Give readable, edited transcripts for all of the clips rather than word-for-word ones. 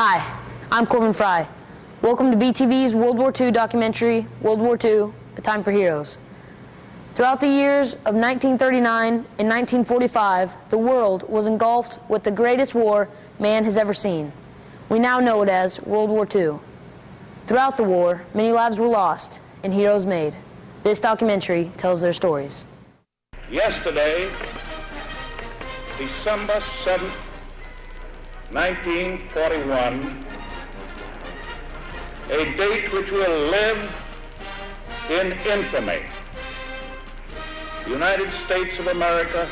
Hi, I'm Corbin Fry. Welcome to BTV's World War II documentary, World War II, A Time for Heroes. Throughout the years of 1939 and 1945, the world was engulfed with the greatest war man has ever seen. We now know it as World War II. Throughout the war, many lives were lost and heroes made. This documentary tells their stories. Yesterday, December 7th, 1941, a date which will live in infamy. The United States of America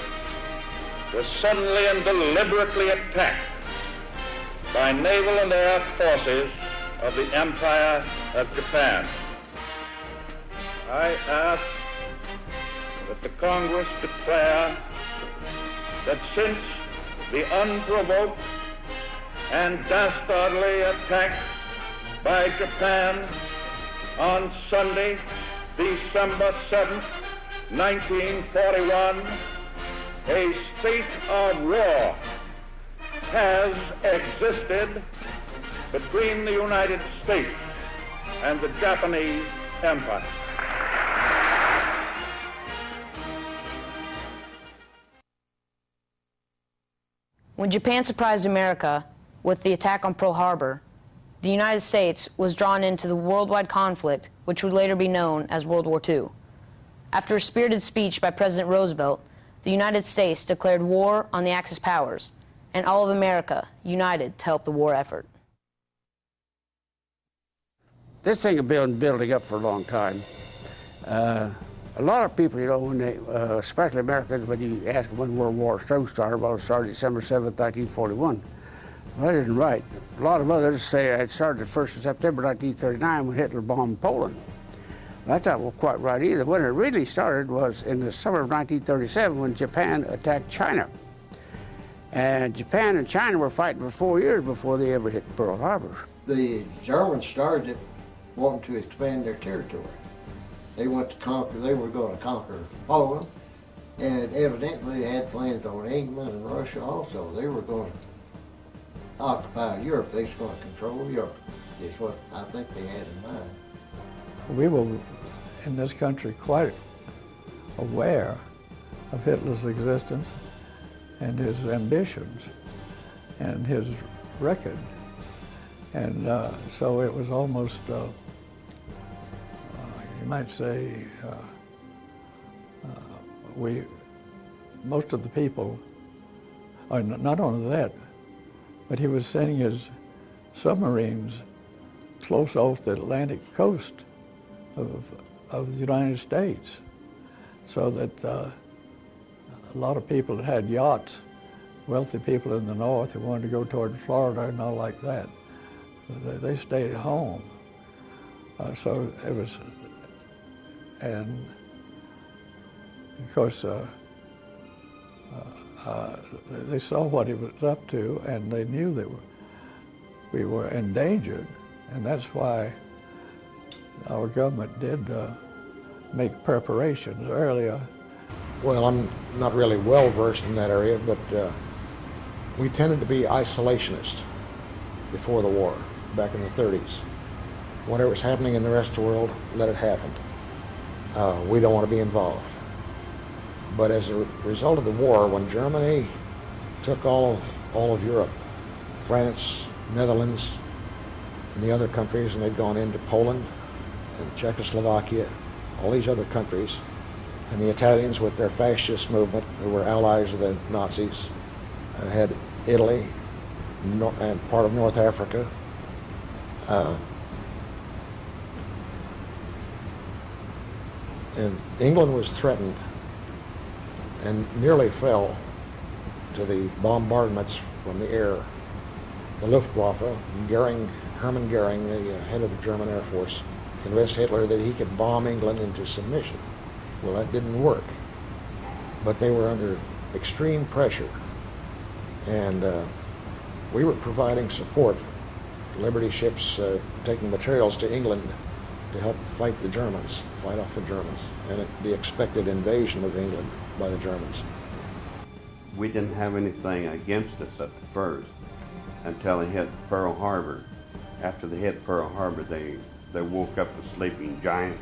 was suddenly and deliberately attacked by naval and air forces of the Empire of Japan. I ask that the Congress declare that since the unprovoked and dastardly attack by Japan on Sunday, December 7th, 1941, a state of war has existed between the United States and the Japanese Empire. When Japan surprised America with the attack on Pearl Harbor, the United States was drawn into the worldwide conflict, which would later be known as World War II. After a spirited speech by President Roosevelt, the United States declared war on the Axis powers, and all of America united to help the war effort. This thing has been building up for a long time. A lot of people, you know, when they, especially Americans, when you ask them when World War II started, well, it started December 7th, 1941. Well, that isn't right. A lot of others say it started the 1st of September 1939 when Hitler bombed Poland. That's not quite right either. When it really started was in the summer of 1937 when Japan attacked China. And Japan and China were fighting for 4 years before they ever hit Pearl Harbor. The Germans started wanting to expand their territory. They went to conquer, they were going to conquer Poland, and evidently they had plans on England and Russia also. They were going to occupy Europe. They were going to control Europe, is what I think they had in mind. We were, in this country, quite aware of Hitler's existence and his ambitions and his record. And so it was almost, you might say, most of the people, not only that, but he was sending his submarines close off the Atlantic coast of the United States, so that a lot of people that had yachts, wealthy people in the north who wanted to go toward Florida and all like that, they stayed at home. So it was, and of course, they saw what he was up to, and they knew that we were endangered, and that's why our government did make preparations earlier. Well, I'm not really well versed in that area, but we tended to be isolationists before the war, back in the 30s. Whatever was happening in the rest of the world, let it happen. We don't want to be involved. But as a result of the war, when Germany took all of Europe, France, Netherlands, and the other countries, and they'd gone into Poland and Czechoslovakia, all these other countries, and the Italians with their fascist movement, who were allies of the Nazis, had Italy and part of North Africa. And England was threatened and nearly fell to the bombardments from the air. The Luftwaffe, Hermann Goering, the head of the German Air Force, convinced Hitler that he could bomb England into submission. Well, that didn't work. But they were under extreme pressure. And we were providing support, Liberty ships taking materials to England to help fight the Germans, fight off the Germans, and the expected invasion of England by the Germans. We didn't have anything against us at first, until they hit Pearl Harbor. After they hit Pearl Harbor, they woke up the sleeping giant,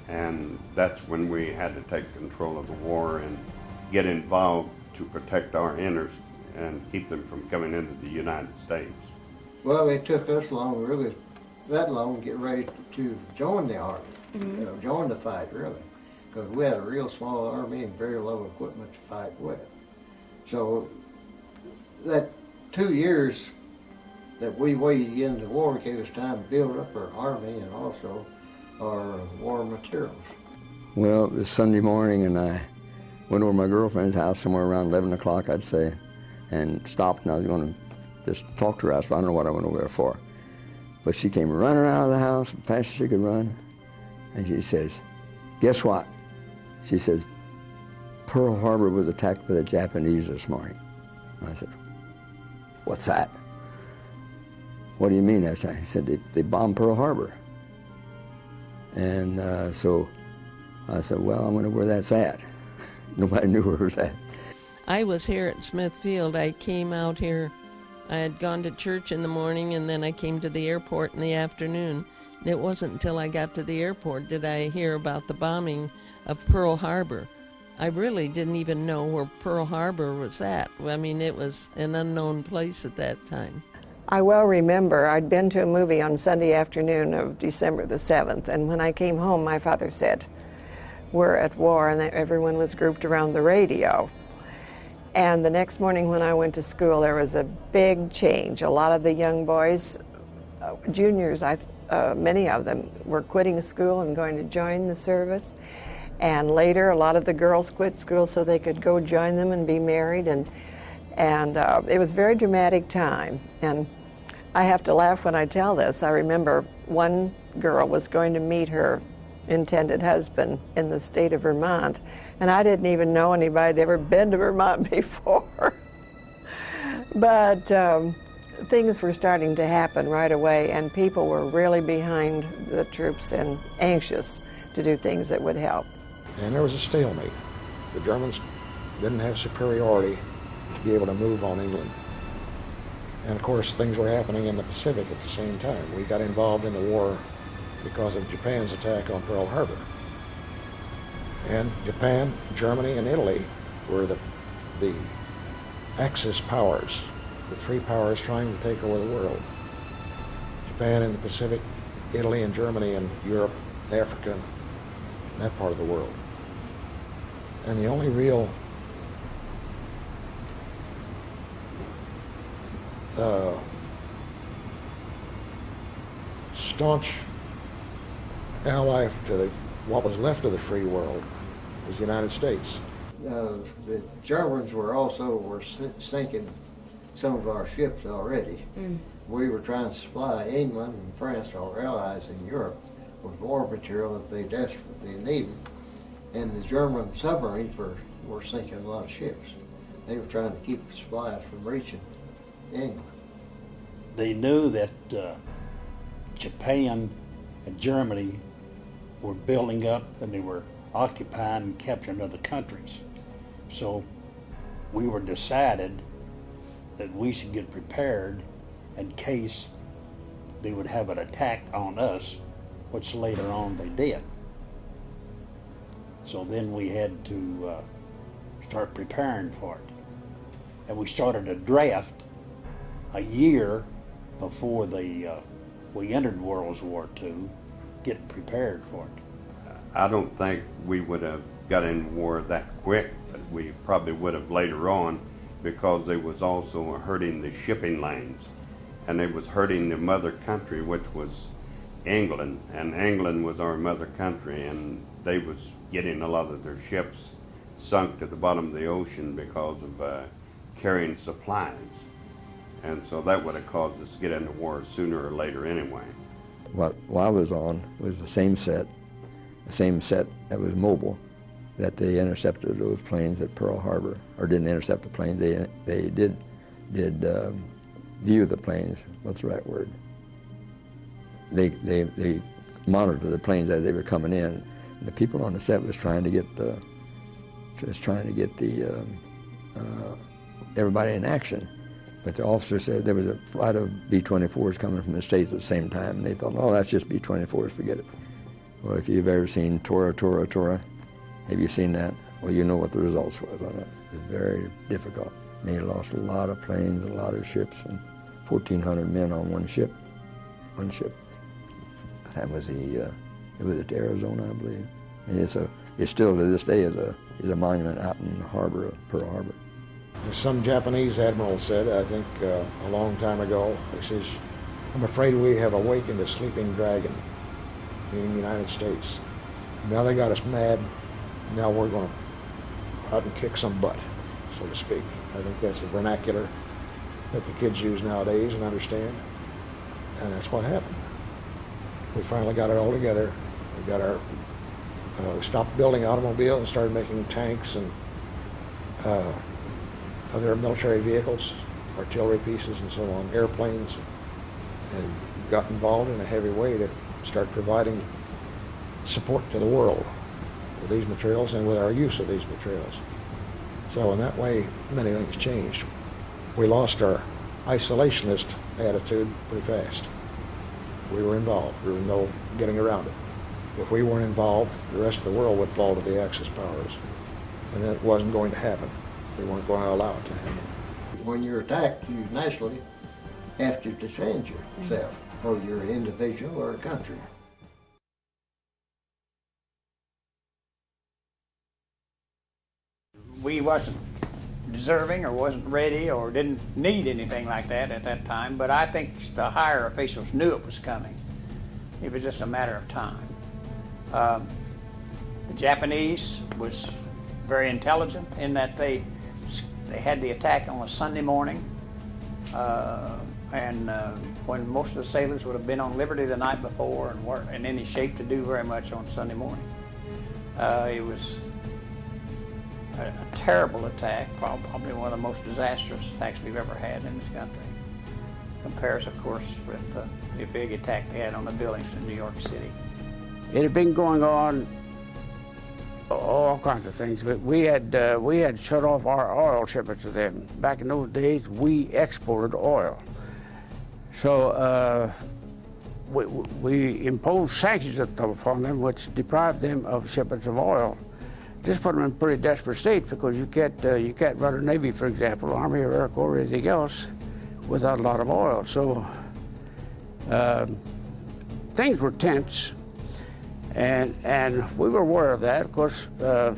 and that's when we had to take control of the war and get involved to protect our interests and keep them from coming into the United States. Well, it took us long, really, that long to get ready to join the Army, join the fight, really, because we had a real small Army and very low equipment to fight with. So that 2 years that we waited to get into the war gave us time to build up our Army and also our war materials. Well, it was Sunday morning, and I went over to my girlfriend's house somewhere around 11 o'clock, I'd say, and stopped, and I was going to just talk to her. So I don't know what I went over there for. But she came running out of the house as fast as she could run, and she says, "Guess what?" She says, "Pearl Harbor was attacked by the Japanese this morning." And I said, "What's that?" "What do you mean?" I said, they bombed Pearl Harbor. And so I said, "Well, I wonder where that's at." Nobody knew where it was at. I was here at Smithfield. I came out here. I had gone to church in the morning, and then I came to the airport in the afternoon. And it wasn't until I got to the airport did I hear about the bombing of Pearl Harbor. I really didn't even know where Pearl Harbor was at. I mean, it was an unknown place at that time. I well remember I'd been to a movie on Sunday afternoon of December the 7th, and when I came home, my father said, "We're at war," and everyone was grouped around the radio. And the next morning when I went to school, there was a big change. A lot of the young boys, juniors, many of them were quitting school and going to join the service. And later, a lot of the girls quit school so they could go join them and be married. And it was a very dramatic time. And I have to laugh when I tell this. I remember one girl was going to meet her intended husband in the state of Vermont, and I didn't even know anybody had ever been to Vermont before. But things were starting to happen right away, and people were really behind the troops and anxious to do things that would help. And there was a stalemate. The Germans didn't have superiority to be able to move on England. And of course, things were happening in the Pacific at the same time. We got involved in the war because of Japan's attack on Pearl Harbor. And Japan, Germany, and Italy were the Axis powers, the three powers trying to take over the world. Japan in the Pacific, Italy and Germany in Europe, Africa, and that part of the world. And the only real staunch ally to what was left of the free world was the United States. The Germans were sinking some of our ships already. We were trying to supply England and France, our allies in Europe, with war material that they desperately needed. And the German submarines were sinking a lot of ships. They were trying to keep the supplies from reaching England. They knew that Japan and Germany were building up, and they were occupying and capturing other countries. So we were decided that we should get prepared in case they would have an attack on us, which later on they did. So then we had to start preparing for it. And we started a draft a year before we entered World War II, getting prepared for it. I don't think we would have got in war that quick, but we probably would have later on, because they was also hurting the shipping lanes, and it was hurting the mother country, which was England, and England was our mother country, and they was getting a lot of their ships sunk to the bottom of the ocean because of carrying supplies. And so that would have caused us to get into war sooner or later anyway. What I was on was the same set that was mobile, that they intercepted those planes at Pearl Harbor, or didn't intercept the planes. They did view the planes. What's the right word? They monitored the planes as they were coming in. And the people on the set was trying to get everybody in action. But the officer said there was a flight of B-24s coming from the States at the same time, and they thought, oh, that's just B-24s, forget it. Well, if you've ever seen Tora, Tora, Tora, have you seen that? Well, you know what the results was on it. It was very difficult. They lost a lot of planes, a lot of ships, and 1,400 men on one ship. One ship. That was it was at Arizona, I believe. And it's still to this day is a monument out in the harbor of Pearl Harbor. Some Japanese admiral said, I think a long time ago, he says, I'm afraid we have awakened a sleeping dragon, meaning the United States. Now they got us mad, now we're going to go out and kick some butt, so to speak. I think that's the vernacular that the kids use nowadays and understand, and that's what happened. We finally got it all together. We got we stopped building automobiles and started making tanks and other military vehicles, artillery pieces and so on, airplanes, and got involved in a heavy way to start providing support to the world with these materials and with our use of these materials. So in that way, many things changed. We lost our isolationist attitude pretty fast. We were involved. There was no getting around it. If we weren't involved, the rest of the world would fall to the Axis powers. And that wasn't going to happen. We weren't going to allow it to happen. When you're attacked, you naturally have to defend yourself, whether you're an individual or a country. We wasn't deserving or wasn't ready or didn't need anything like that at that time, but I think the higher officials knew it was coming. It was just a matter of time. The Japanese was very intelligent in that they had the attack on a Sunday morning, and when most of the sailors would have been on liberty the night before and weren't in any shape to do very much on Sunday morning. It was a terrible attack, probably one of the most disastrous attacks we've ever had in this country. Compares, of course, with the big attack they had on the buildings in New York City. It had been going on, all kinds of things. But we had shut off our oil shipments to them. Back in those days, we exported oil. So we imposed sanctions upon them, which deprived them of shipments of oil. This put them in pretty desperate state because you can't run a Navy, for example, Army or Air Corps or anything else without a lot of oil. So things were tense. And we were aware of that. Of course, there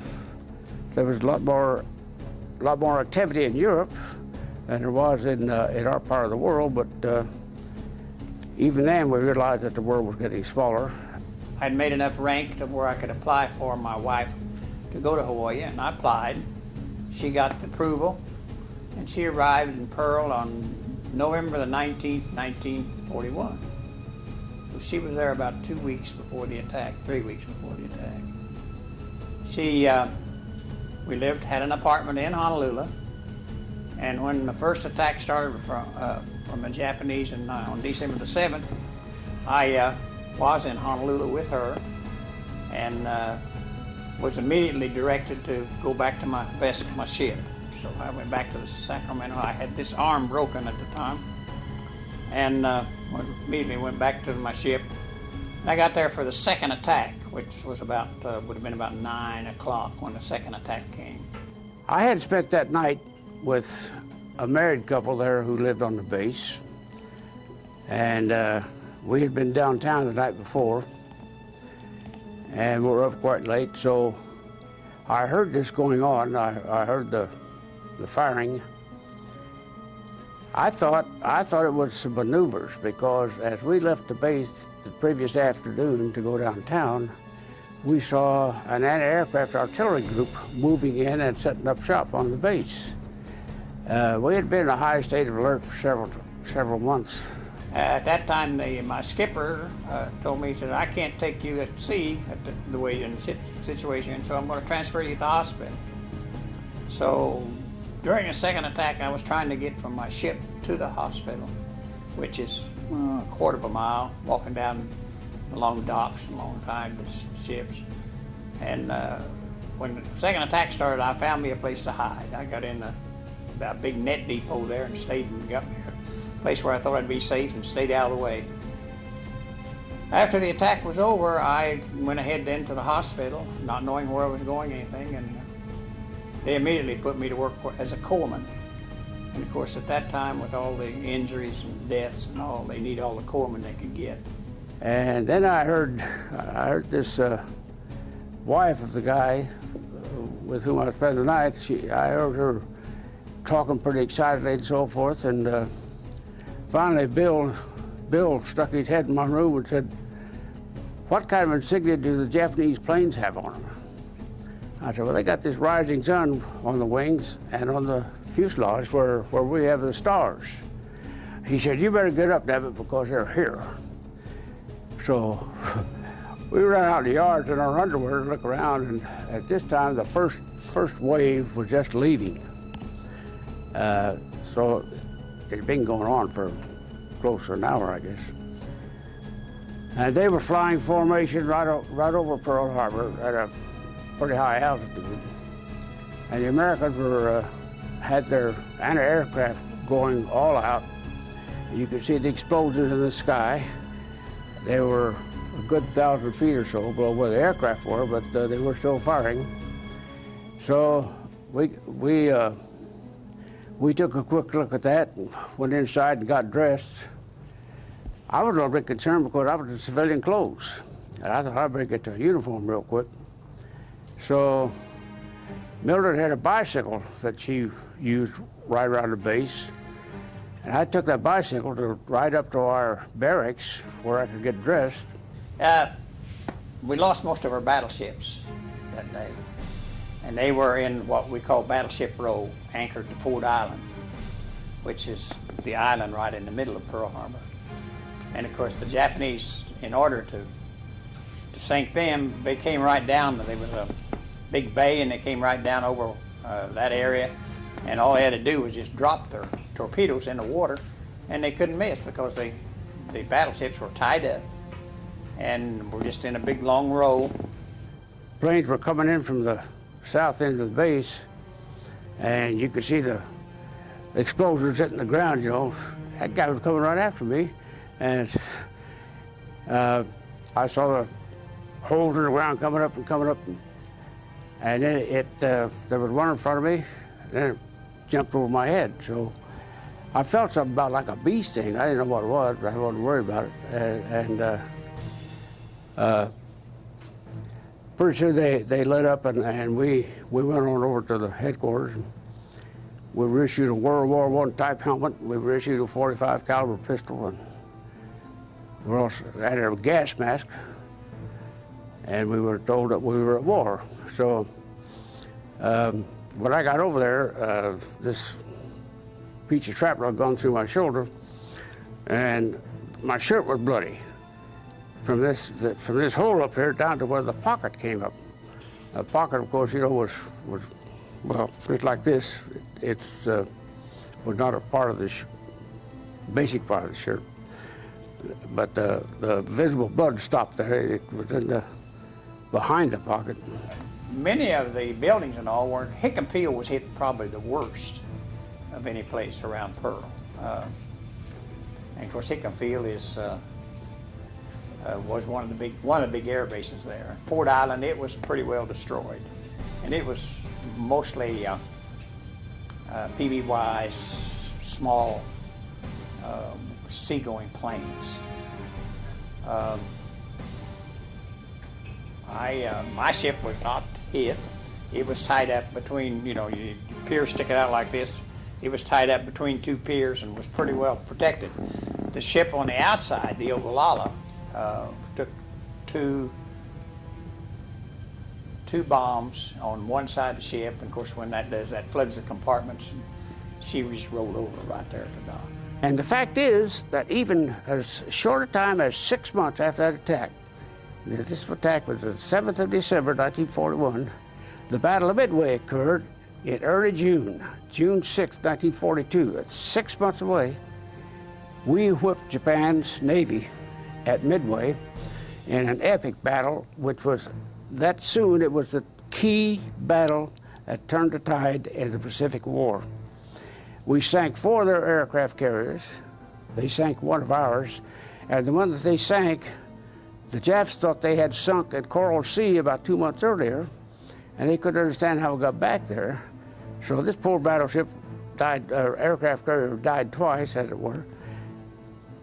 was a lot more activity in Europe than there was in our part of the world. But even then, we realized that the world was getting smaller. I'd made enough rank to where I could apply for my wife to go to Hawaii, and I applied. She got the approval, and she arrived in Pearl on November the 19th, 1941. She was there about 2 weeks before the attack, 3 weeks before the attack. We had an apartment in Honolulu, and when the first attack started from the Japanese on December the 7th, I was in Honolulu with her, and was immediately directed to go back to my ship. So I went back to the Sacramento. I had this arm broken at the time, and immediately went back to my ship. And I got there for the second attack, which was would have been about 9 o'clock when the second attack came. I had spent that night with a married couple there who lived on the base, and we had been downtown the night before, and we were up quite late, so I heard this going on. I heard the firing. I thought it was some maneuvers, because as we left the base the previous afternoon to go downtown, we saw an anti-aircraft artillery group moving in and setting up shop on the base. We had been in a high state of alert for several months. At that time, my skipper told me, he said, I can't take you at sea at the way in the situation, so I'm going to transfer you to the hospital. So during the second attack, I was trying to get from my ship to the hospital, which is a quarter of a mile, walking down along the docks alongside the ships. And when the second attack started, I found me a place to hide. I got in a big net depot there and stayed and got me a place where I thought I'd be safe and stayed out of the way. After the attack was over, I went ahead then to the hospital, not knowing where I was going or anything, and they immediately put me to work as a corpsman. And of course, at that time, with all the injuries and deaths and all, they need all the corpsmen they could get. And then I heard this wife of the guy with whom I spent the night. I heard her talking pretty excitedly and so forth. And finally, Bill stuck his head in my room and said, "What kind of insignia do the Japanese planes have on them?" I said, "Well, they got this rising sun on the wings and on the fuselage where we have the stars." He said, "You better get up, David, because they're here." So we ran out in the yards in our underwear to look around, and at this time, the first wave was just leaving. So it'd been going on for close to an hour, I guess. And they were flying formation right over Pearl Harbor at a pretty high altitude. And the Americans had their anti-aircraft going all out. You could see the explosions in the sky. They were a good 1,000 feet or so below where the aircraft were, but they were still firing. So we took a quick look at that, and went inside and got dressed. I was a little bit concerned because I was in civilian clothes, and I thought I'd better get to a uniform real quick. So Mildred had a bicycle that she used right around the base, and I took that bicycle to ride up to our barracks where I could get dressed. We lost most of our battleships that day, and they were in what we call Battleship Row, anchored to Ford Island, which is the island right in the middle of Pearl Harbor. And of course, the Japanese, in order to sink them, they came right down. There was a big bay, and they came right down over that area, and all they had to do was just drop their torpedoes in the water, and they couldn't miss because the battleships were tied up, and we're just in a big long row. Planes were coming in from the south end of the base, and you could see the explosions hitting the ground, you know. That guy was coming right after me, and I saw the holes in the ground coming up, and then there was one in front of me, and then it jumped over my head. So I felt something about like a bee sting. I didn't know what it was, but I wasn't worried about it. Pretty soon they lit up, and we went on over to the headquarters. And we were issued a World War I type helmet. We were issued a .45 caliber pistol, and we also had a gas mask. And we were told that we were at war. So when I got over there, this piece of shrapnel had gone through my shoulder, and my shirt was bloody from this hole up here down to where the pocket came up. The pocket, of course, you know, was well, just like this. It was not a part of the basic part of the shirt, but the visible blood stopped there. It was in the behind the pocket. Many of the buildings and all were, Hickam Field was hit probably the worst of any place around Pearl. And of course, Hickam Field was one of the big air bases there. Ford Island, it was pretty well destroyed, and it was mostly PBY, small seagoing planes. My ship was not hit. It was tied up between, you know, piers sticking out like this. It was tied up between two piers and was pretty well protected. The ship on the outside, the Ogallala, took two bombs on one side of the ship, and of course when that does, that floods the compartments, and she was rolled over right there at the dock. And the fact is that even as short a time as 6 months after that attack, this attack was the 7th of December, 1941, the Battle of Midway occurred in early June, June 6, 1942. That's 6 months away. We whipped Japan's Navy at Midway in an epic battle, which was that soon. It was the key battle that turned the tide in the Pacific War. We sank 4 of their aircraft carriers. They sank 1 of ours. And the one that they sank, the Japs thought they had sunk at Coral Sea about 2 months earlier, and they couldn't understand how we got back there. So this poor battleship died, aircraft carrier died twice, as it were.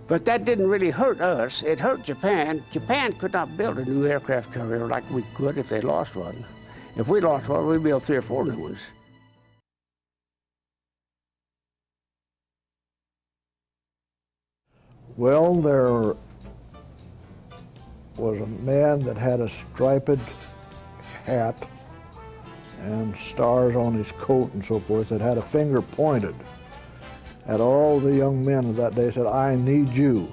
But that didn't really hurt us. It hurt Japan. Japan could not build a new aircraft carrier like we could if they lost one. If we lost one, we'd build 3 or 4 new ones. Well, there was a man that had a striped hat and stars on his coat and so forth that had a finger pointed at all the young men of that day, said, "I need you."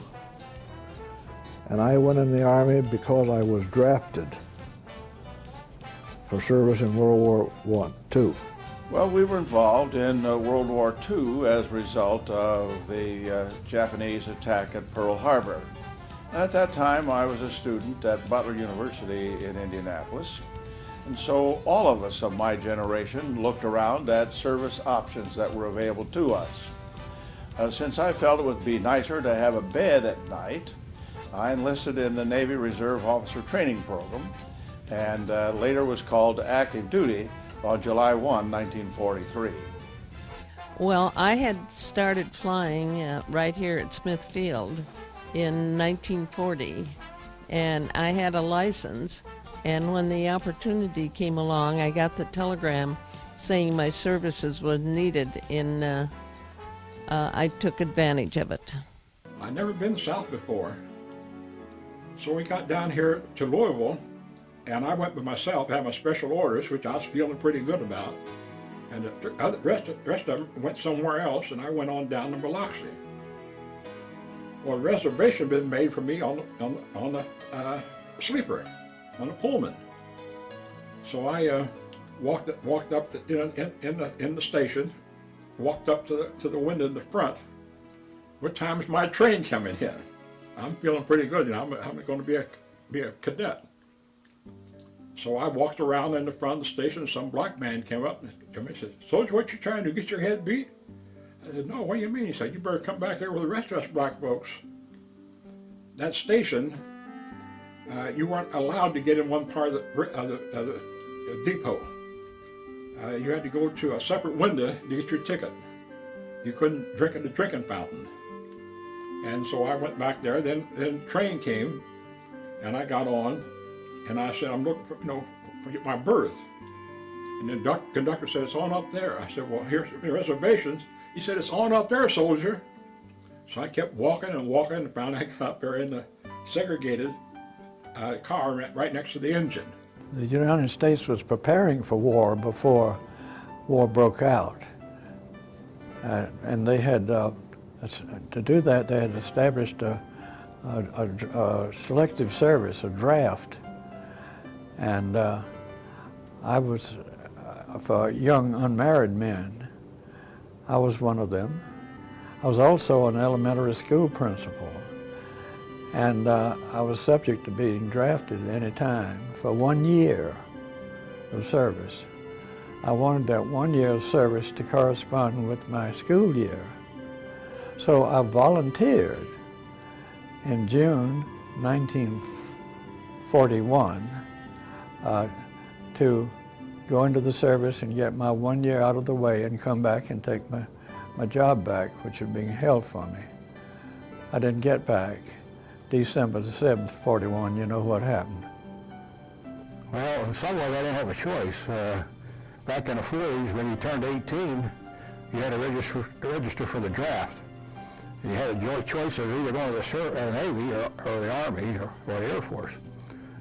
And I went in the Army because I was drafted for service in World War II. Well, we were involved in World War II as a result of the Japanese attack at Pearl Harbor. And at that time, I was a student at Butler University in Indianapolis. And so all of us of my generation looked around at service options that were available to us. Since I felt it would be nicer to have a bed at night, I enlisted in the Navy Reserve Officer Training Program, and later was called to active duty on July 1, 1943. Well, I had started flying right here at Smith Field in 1940, and I had a license, and when the opportunity came along, I got the telegram saying my services was needed in I took advantage of it. I'd never been south before, so we got down here to Louisville, and I went by myself, had my special orders, which I was feeling pretty good about, and the rest of them went somewhere else, and I went on down to Biloxi. Well, a reservation had been made for me on the sleeper, on the Pullman. So I walked up in the station, walked up to the window in the front. What time is my train coming in? I'm feeling pretty good, you know, I'm going to be a cadet. So I walked around in the front of the station, and some black man came up and said, "Soldier, what you trying to get your head beat?" I said, "No, what do you mean?" He said, "You better come back here with the rest of us black folks." That station, you weren't allowed to get in one part of the depot. You had to go to a separate window to get your ticket. You couldn't drink at the drinking fountain. And so I went back there. Then the train came, and I got on, and I said, "I'm looking for, for my berth." And the conductor said, "It's on up there." I said, "Well, here's the reservations." He said, "It's on up there, soldier." So I kept walking and walking, and found I got up there in the segregated car right next to the engine. The United States was preparing for war before war broke out. And they had, to do that, they had established a selective service, a draft. And I was, for young unmarried men, I was one of them. I was also an elementary school principal. And I was subject to being drafted at any time for 1 year of service. I wanted that 1 year of service to correspond with my school year. So I volunteered in June 1941 to go into the service and get my 1 year out of the way and come back and take my job back, which had been held for me. I didn't get back. December the 7th, 41, you know what happened. Well, in some ways I didn't have a choice. Back in the 40s, when you turned 18, you had to register for the draft. You had a choice of either going to the Navy or the Army or the Air Force.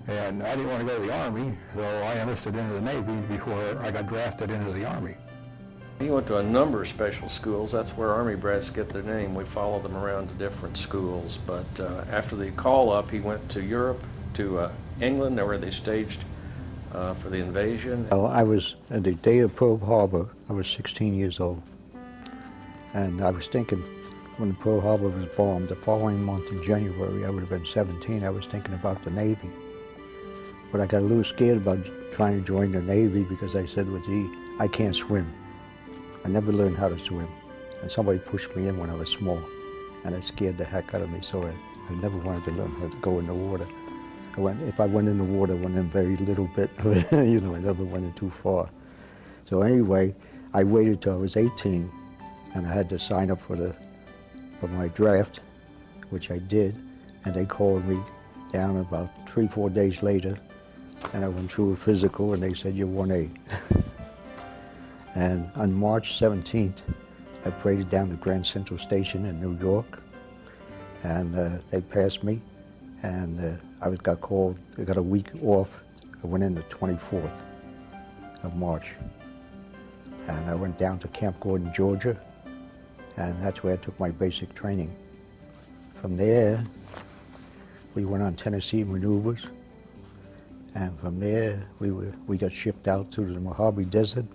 And I didn't want to go to the Army, so I enlisted into the Navy before I got drafted into the Army. He went to a number of special schools. That's where Army brats get their name. We followed them around to different schools. But after the call-up, he went to Europe, to England, where they staged for the invasion. I was, at the day of Pearl Harbor, I was 16 years old. And I was thinking, when Pearl Harbor was bombed, the following month in January, I would have been 17, I was thinking about the Navy. But I got a little scared about trying to join the Navy because I said, well, gee, I can't swim. I never learned how to swim. and somebody pushed me in when I was small, and it scared the heck out of me, so I never wanted to learn how to go in the water. If I went in the water, I went in very little bit, you know, I never went in too far. So anyway, I waited till I was 18, and I had to sign up for my draft, which I did, and they called me down about 3-4 days later, and I went through a physical, and they said, you're 1A. And on March 17th, I paraded down to Grand Central Station in New York, and they passed me, and I got called. I got a week off. I went in the 24th of March, and I went down to Camp Gordon, Georgia, and that's where I took my basic training. From there, we went on Tennessee maneuvers, and from there we got shipped out to the Mojave Desert,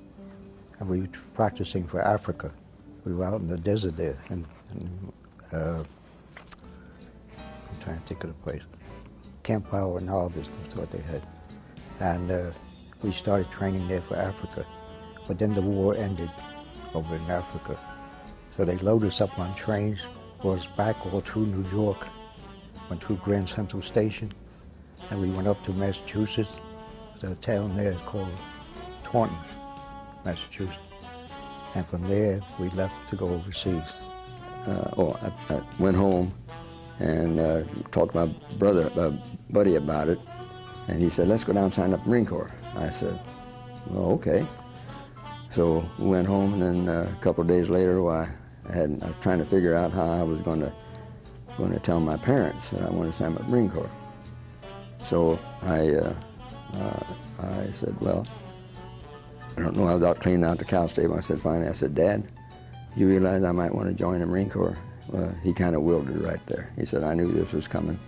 and we were practicing for Africa. We were out in the desert there, and I'm trying to think of the place. Camp Power and Harbors was what they had. And we started training there for Africa. But then the war ended over in Africa. So they loaded us up on trains, brought us back all through New York, went through Grand Central Station, and we went up to Massachusetts. The town there is called Taunton, Massachusetts. And from there, we left to go overseas. I went home and talked to my buddy about it, and he said, let's go down and sign up for the Marine Corps. I said, well, okay. So we went home, and then a couple of days later, I was trying to figure out how I was going to tell my parents that I wanted to sign up for the Marine Corps. So I said, well, I don't know, I was out cleaning out the cow stable. I said, finally, I said, Dad, you realize I might want to join the Marine Corps? Well, he kind of willed it right there. He said, I knew this was coming.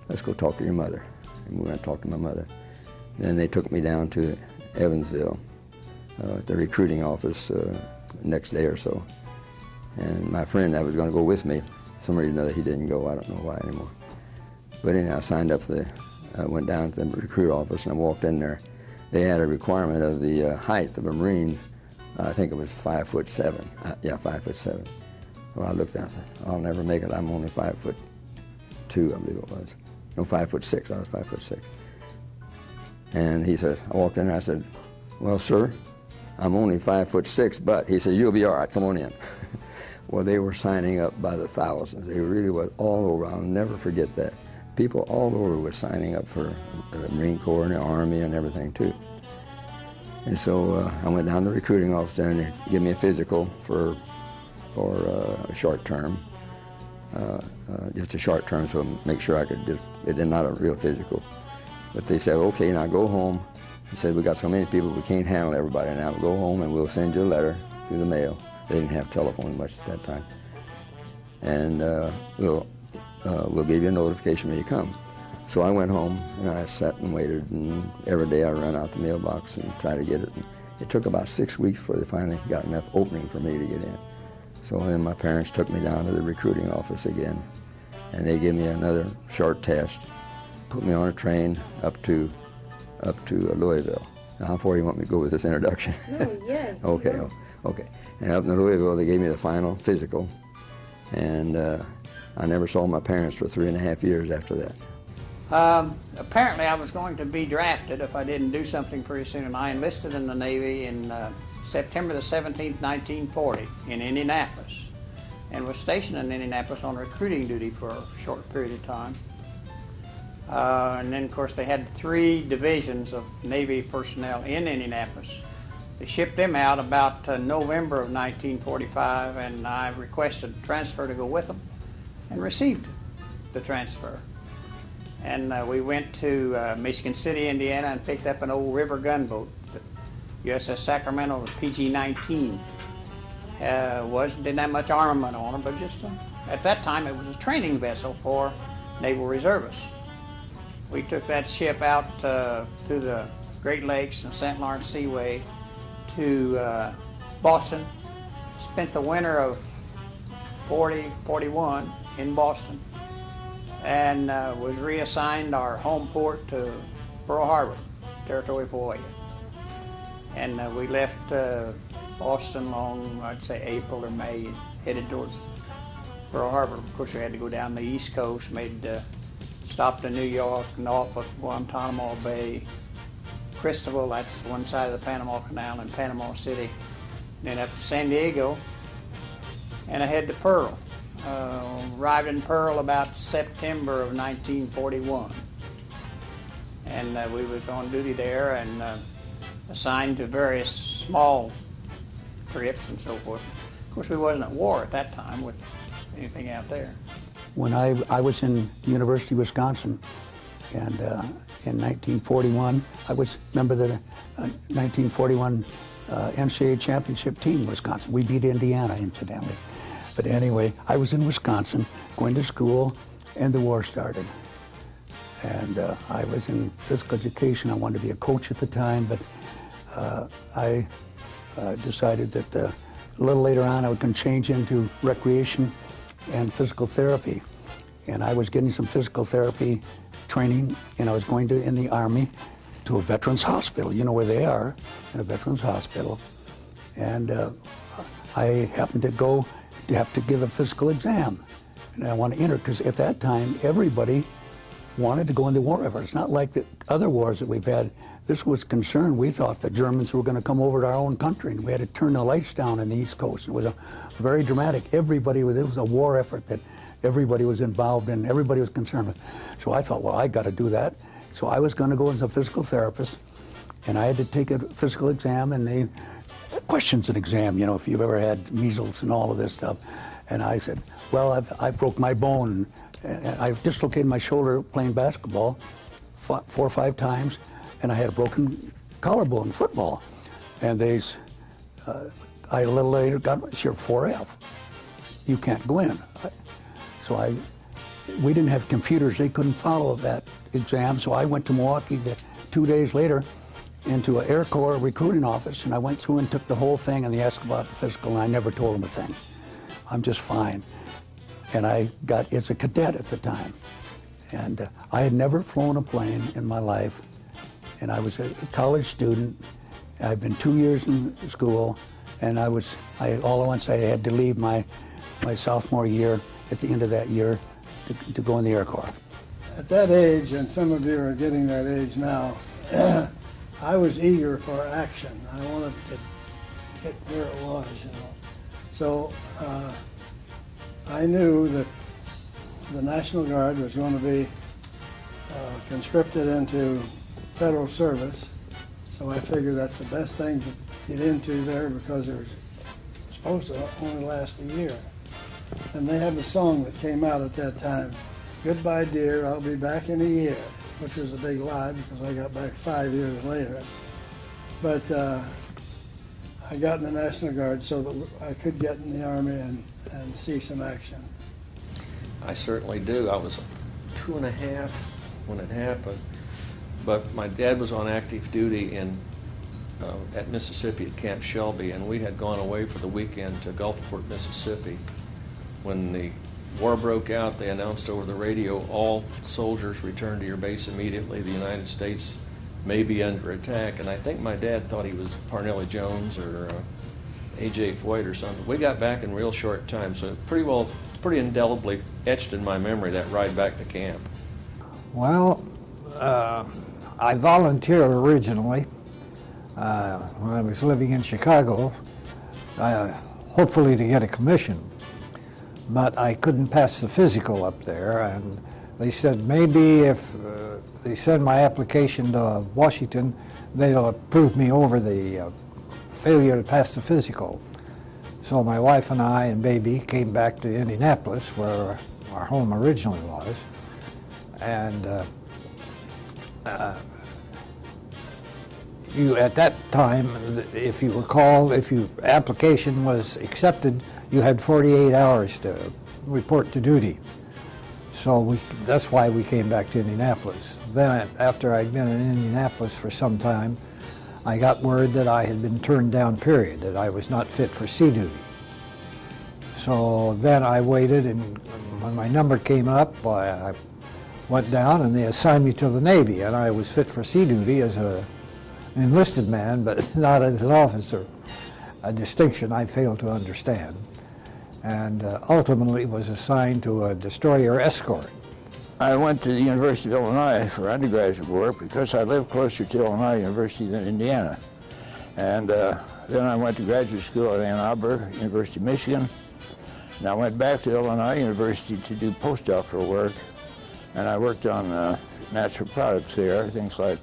Let's go talk to your mother. And we went to talk to my mother. Then they took me down to Evansville, at the recruiting office next day or so. And my friend that was going to go with me, for some reason or other, he didn't go. I don't know why anymore. But anyhow, I signed up I went down to the recruit office, and I walked in there. They had a requirement of the height of a Marine. I think it was 5'7". Yeah, 5'7". Well, I looked down and said, I'll never make it. I'm only 5'2", I believe it was. No, 5'6". I was 5'6". And he said, I walked in there, I said, well, sir, I'm only 5'6", but he said, you'll be all right, come on in. Well, they were signing up by the thousands. They really was all over. I'll never forget that. People all over were signing up for the Marine Corps and the Army and everything, too. And so I went down to the recruiting office there, and they gave me a physical for a short term, just a short term, so make sure I could it is not a real physical. But they said, okay, now go home. He said, we got so many people, we can't handle everybody now. Go home and we'll send you a letter through the mail. They didn't have telephone much at that time. And we'll give you a notification when you come. So I went home, and I sat and waited, and every day I ran out the mailbox and tried to get it. And it took about 6 weeks before they finally got enough opening for me to get in. So then my parents took me down to the recruiting office again, and they gave me another short test, put me on a train up to Louisville. Now, how far do you want me to go with this introduction? No, yeah. Okay, okay. And up in Louisville, they gave me the final physical, and I never saw my parents for 3.5 years after that. Apparently I was going to be drafted if I didn't do something pretty soon, and I enlisted in the Navy in September the 17th, 1940 in Indianapolis, and was stationed in Indianapolis on recruiting duty for a short period of time. And then, of course, they had 3 divisions of Navy personnel in Indianapolis. They shipped them out about November of 1945, and I requested a transfer to go with them and received the transfer. And we went to Michigan City, Indiana, and picked up an old river gunboat, the USS Sacramento, the PG-19. Didn't have much armament on it, but just at that time it was a training vessel for naval reservists. We took that ship out through the Great Lakes and St. Lawrence Seaway to Boston. Spent the winter of 40-41 in Boston, and was reassigned our home port to Pearl Harbor, Territory of Hawaii. And we left Boston along, I'd say, April or May headed towards Pearl Harbor. Of course, we had to go down the East Coast, stopped in New York, Norfolk, Guantanamo Bay, Cristobal, that's one side of the Panama Canal, and Panama City, then up to San Diego, and ahead to Pearl. Arrived in Pearl about September of 1941. And we was on duty there and assigned to various small trips and so forth. Of course, we wasn't at war at that time with anything out there. When I was in University of Wisconsin, and in 1941, I was member of the 1941 NCAA championship team in Wisconsin. We beat Indiana, incidentally. But anyway, I was in Wisconsin, going to school, and the war started. And I was in physical education. I wanted to be a coach at the time, but I decided that a little later on I was going to change into recreation and physical therapy. And I was getting some physical therapy training, and I was going in the Army to a veterans hospital. You know where they are, in a veterans hospital. And I happened to have to give a physical exam. And I want to enter, because at that time, everybody wanted to go in the war effort. It's not like the other wars that we've had. This was concerned. We thought the Germans were going to come over to our own country, and we had to turn the lights down on the East Coast. It was very dramatic. It was a war effort that everybody was involved in, everybody was concerned with. So I thought, well, I got to do that. So I was going to go as a physical therapist, and I had to take a physical exam, and they questions an exam, you know, if you've ever had measles and all of this stuff. And I said, well, I broke my bone, and I've dislocated my shoulder playing basketball 4 or 5 times, and I had a broken collarbone in football. And I a little later got your 4F. You can't go in. So we didn't have computers. They couldn't follow that exam. So I went to Milwaukee 2 days later into an Air Corps recruiting office, and I went through and took the whole thing, and they asked about the physical, and I never told them a thing. I'm just fine. And I got as a cadet at the time. And I had never flown a plane in my life, and I was a college student. I'd been 2 years in school, and all at once I had to leave my sophomore year at the end of that year to go in the Air Corps. At that age, and some of you are getting that age now, I was eager for action. I wanted to get where it was, you know. So I knew that the National Guard was going to be conscripted into federal service. So I figured that's the best thing to get into there, because it was supposed to only last a year. And they had a song that came out at that time, "Goodbye dear, I'll be back in a year," which was a big lie because I got back 5 years later. But I got in the National Guard so that I could get in the Army and see some action. I certainly do. I was 2.5 when it happened, but my dad was on active duty at Mississippi at Camp Shelby, and we had gone away for the weekend to Gulfport, Mississippi. When the war broke out, they announced over the radio, all soldiers return to your base immediately. The United States may be under attack. And I think my dad thought he was Parnelli Jones or A.J. Foyt or something. We got back in real short time, so it's pretty indelibly etched in my memory, that ride back to camp. Well, I volunteered originally when I was living in Chicago, hopefully to get a commission. But I couldn't pass the physical up there, and they said maybe if they send my application to Washington, they'll approve me over the failure to pass the physical. So my wife and I and baby came back to Indianapolis, where our home originally was, and at that time, if you recall, if your application was accepted, you had 48 hours to report to duty. So that's why we came back to Indianapolis. Then after I'd been in Indianapolis for some time, I got word that I had been turned down, period, that I was not fit for sea duty. So then I waited, and when my number came up, I went down and they assigned me to the Navy, and I was fit for sea duty as an enlisted man, but not as an officer, a distinction I failed to understand. and ultimately was assigned to a destroyer escort. I went to the University of Illinois for undergraduate work because I lived closer to Illinois University than Indiana. And then I went to graduate school at Ann Arbor, University of Michigan. And I went back to Illinois University to do postdoctoral work. And I worked on natural products there, things like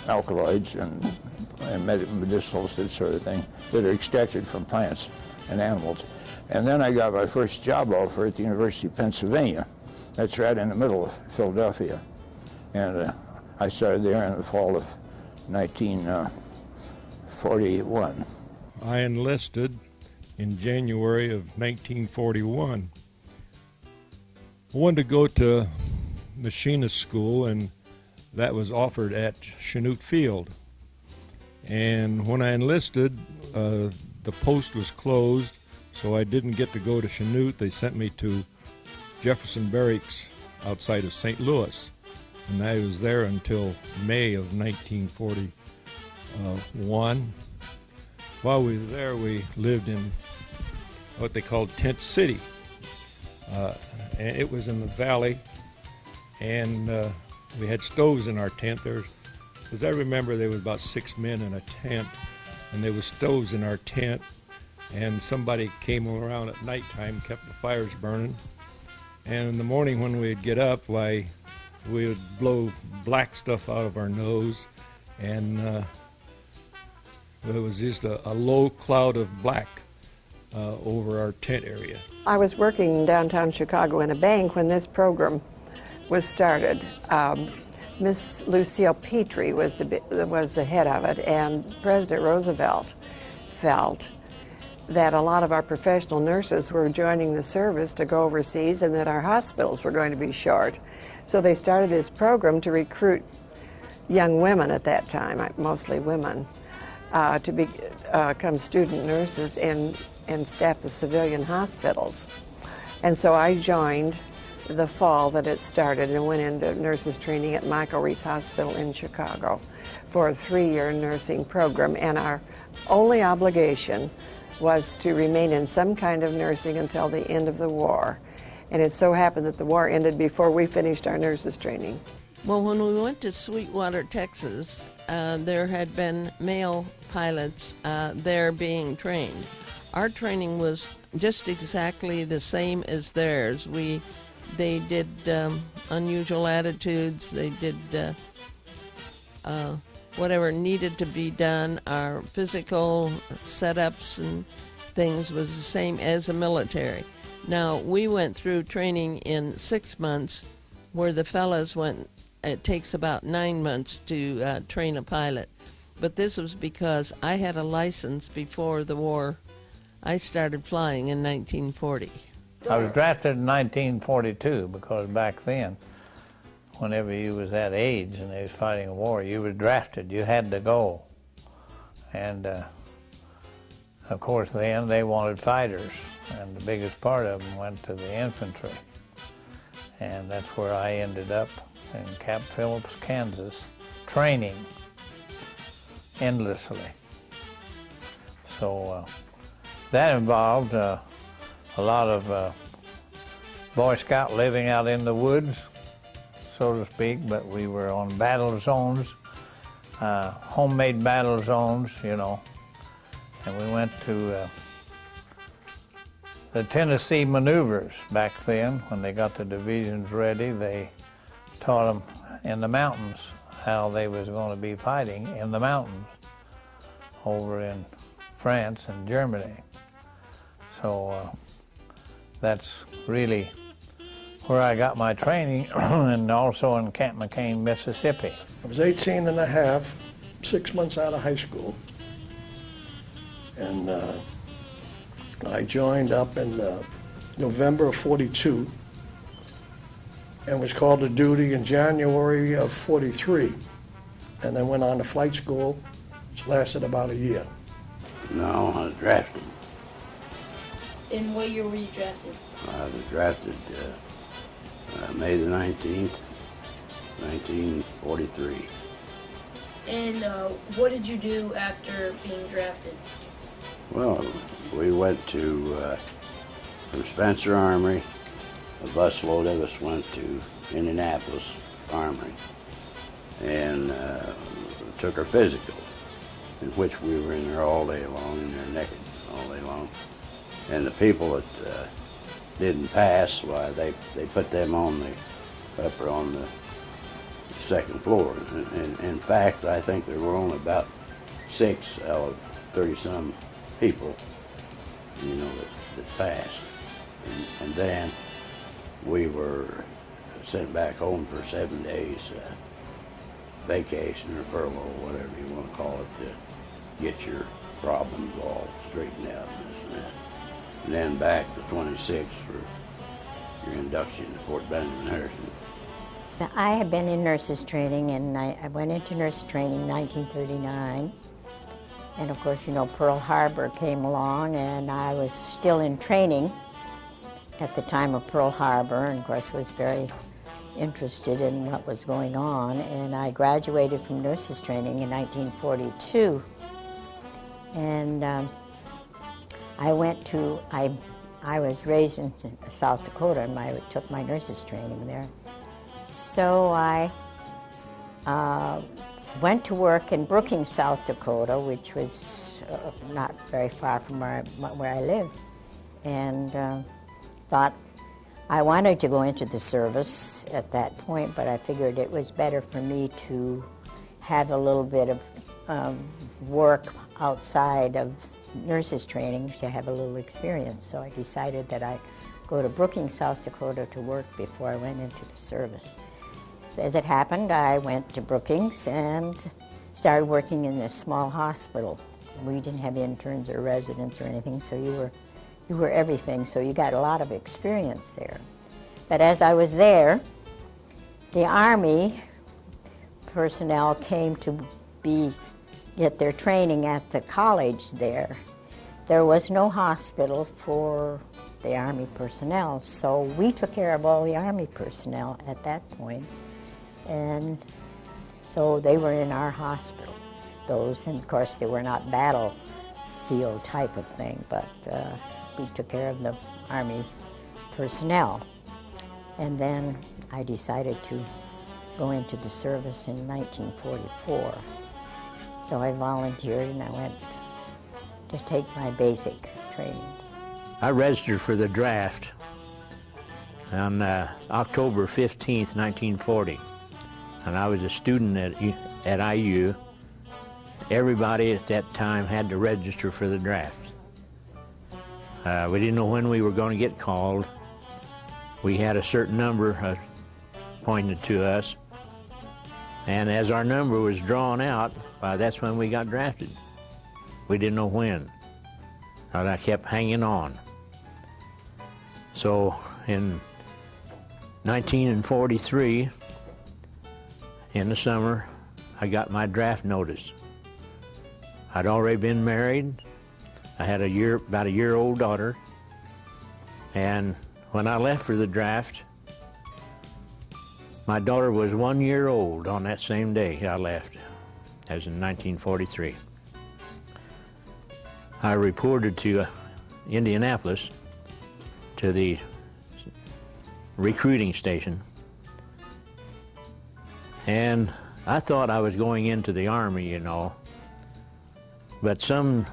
alkaloids and medicinals, that sort of thing, that are extracted from plants and animals. And then I got my first job offer at the University of Pennsylvania. That's right in the middle of Philadelphia. And I started there in the fall of 1941. I enlisted in January of 1941. I wanted to go to machinist school, and that was offered at Chanute Field. And when I enlisted, the post was closed, so I didn't get to go to Chanute. They sent me to Jefferson Barracks outside of St. Louis, and I was there until May of 1941. While we were there, we lived in what they called Tent City, and it was in the valley, and we had stoves in our tent. As I remember, there was about 6 men in a tent, and there was stoves in our tent, and somebody came around at nighttime, kept the fires burning. And in the morning when we'd get up, we would blow black stuff out of our nose, and it was just a low cloud of black over our tent area. I was working in downtown Chicago in a bank when this program was started. Miss Lucille Petrie was the head of it, and President Roosevelt felt that a lot of our professional nurses were joining the service to go overseas and that our hospitals were going to be short. So they started this program to recruit young women at that time, mostly women, to become student nurses and staff the civilian hospitals. And so I joined the fall that it started and went into nurses training at Michael Reese Hospital in Chicago for a 3-year nursing program, and our only obligation was to remain in some kind of nursing until the end of the war. And it so happened that the war ended before we finished our nurses training. Well, when we went to Sweetwater, Texas, there had been male pilots there being trained. Our training was just exactly the same as theirs. They did unusual attitudes, they did whatever needed to be done. Our physical setups and things was the same as the military. Now, we went through training in 6 months, where the fellas went, it takes about 9 months to train a pilot. But this was because I had a license before the war. I started flying in 1940. I was drafted in 1942 because back then, whenever you was that age and they was fighting a war, you were drafted. You had to go. And of course then they wanted fighters, and the biggest part of them went to the infantry. And that's where I ended up in Camp Phillips, Kansas, training endlessly. So that involved a lot of Boy Scout living out in the woods, so to speak, but we were on battle zones, homemade battle zones, you know. And we went to the Tennessee maneuvers back then. When they got the divisions ready, they taught them in the mountains how they was going to be fighting in the mountains over in France and Germany. So that's really where I got my training, and also in Camp McCain, Mississippi. I was 18 and a half, 6 months out of high school, and I joined up in November of 42 and was called to duty in January of 43, and then went on to flight school, which lasted about a year. No, I was drafted. In what year were you drafted? I was drafted May the 19th, 1943. And what did you do after being drafted? Well, we went to, from Spencer Armory, a busload of us went to Indianapolis Armory and took our physical, in which we were in there all day long, in there naked all day long. And the people that didn't pass, why, they put them on the, up on the second floor. And in fact, I think there were only about 6 out of 30-some people, you know, that passed. And then we were sent back home for 7 days vacation or furlough, whatever you want to call it, to get your problems all straightened out and this and that. And then back the 26th for your induction to Fort Benjamin Harrison. I had been in nurses training, and I went into nurse training in 1939. And of course, you know, Pearl Harbor came along, and I was still in training at the time of Pearl Harbor, and of course was very interested in what was going on. And I graduated from nurses training in 1942. And I went to, I was raised in South Dakota, and I took my nurses training there. So I went to work in Brookings, South Dakota, which was not very far from where I live, and thought I wanted to go into the service at that point, but I figured it was better for me to have a little bit of work outside of nurses training to have a little experience. So I decided that I'd go to Brookings, South Dakota to work before I went into the service. So as it happened, I went to Brookings and started working in this small hospital. We didn't have interns or residents or anything, so you were everything, so you got a lot of experience there. But as I was there, the Army personnel came to get their training at the college there. There was no hospital for the Army personnel, so we took care of all the Army personnel at that point. And so they were in our hospital, those, and of course they were not battlefield type of thing, but we took care of the Army personnel. And then I decided to go into the service in 1944. So I volunteered and I went to take my basic training. I registered for the draft on October 15th, 1940. And I was a student at IU. Everybody at that time had to register for the draft. We didn't know when we were going to get called. We had a certain number appointed to us. And as our number was drawn out, that's when we got drafted. We didn't know when. And I kept hanging on. So in 1943, in the summer, I got my draft notice. I'd already been married. I had about a year-old daughter. And when I left for the draft, my daughter was 1 year old on that same day I left, as in 1943. I reported to Indianapolis, to the recruiting station, and I thought I was going into the Army, you know, but some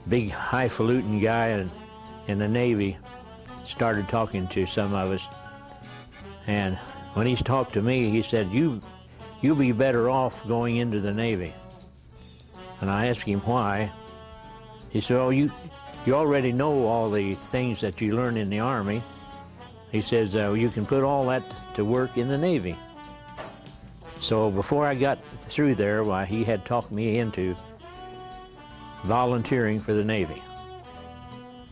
big highfalutin guy in the Navy started talking to some of us, and when he talked to me, he said, you'll be better off going into the Navy. And I asked him why. He said, oh, you already know all the things that you learn in the Army. He says, you can put all that to work in the Navy. So before I got through there, why, he had talked me into volunteering for the Navy.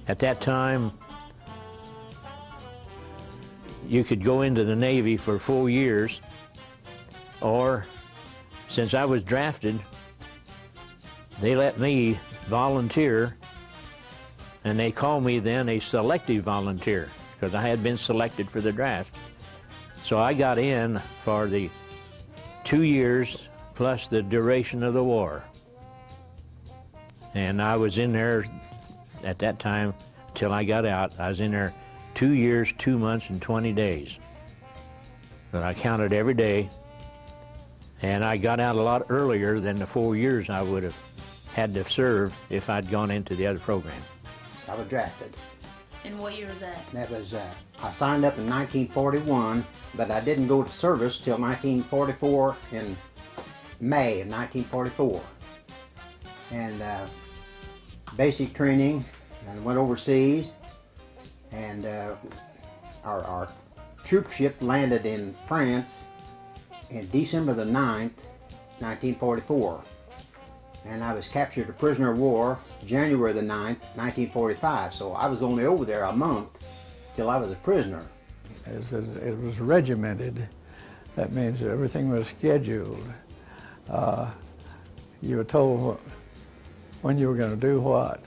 At that time, you could go into the Navy for 4 years, or since I was drafted, they let me volunteer, and they called me then a selective volunteer because I had been selected for the draft. So I got in for the 2 years plus the duration of the war. And I was in there at that time till I got out. I was in there 2 years, 2 months, and 20 days. But I counted every day. And I got out a lot earlier than the 4 years I would have had to serve if I'd gone into the other program. I was drafted. And what year was that? That was, I signed up in 1941, but I didn't go to service till 1944 in May of 1944. And basic training, and went overseas, and our troop ship landed in France in December the 9th, 1944. And I was captured a prisoner of war January the 9th, 1945. So I was only over there a month till I was a prisoner. It was regimented. That means that everything was scheduled. You were told when you were going to do what.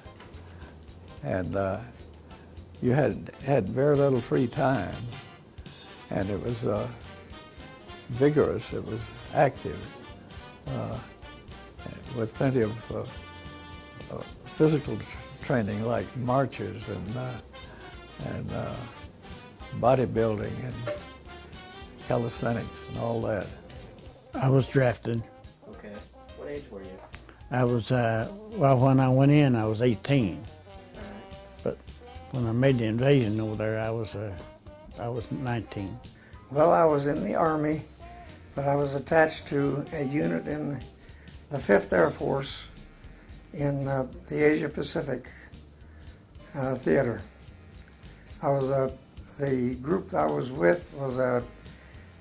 And you had very little free time. And it was vigorous, it was active, with plenty of physical training like marches and bodybuilding and calisthenics and all that. I was drafted. Okay. What age were you? I was, well, when I went in, I was 18. But when I made the invasion over there, I was 19. Well, I was in the Army, but I was attached to a unit in the 5th Air Force in the Asia Pacific theater. I was the group I was with was a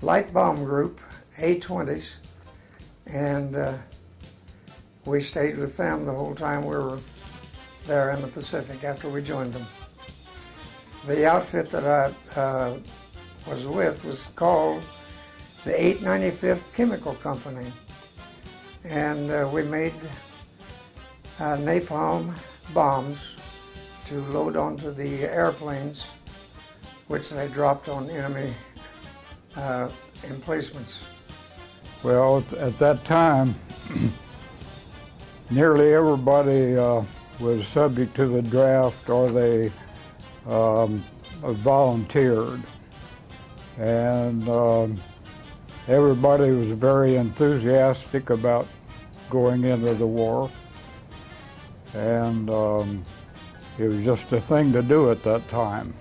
light bomb group, A-20s, and we stayed with them the whole time we were there in the Pacific after we joined them. The outfit that I was with was called the 895th Chemical Company, and we made napalm bombs to load onto the airplanes, which they dropped on enemy emplacements. Well, at that time, nearly everybody was subject to the draft, or they volunteered. And everybody was very enthusiastic about going into the war. And it was just a thing to do at that time.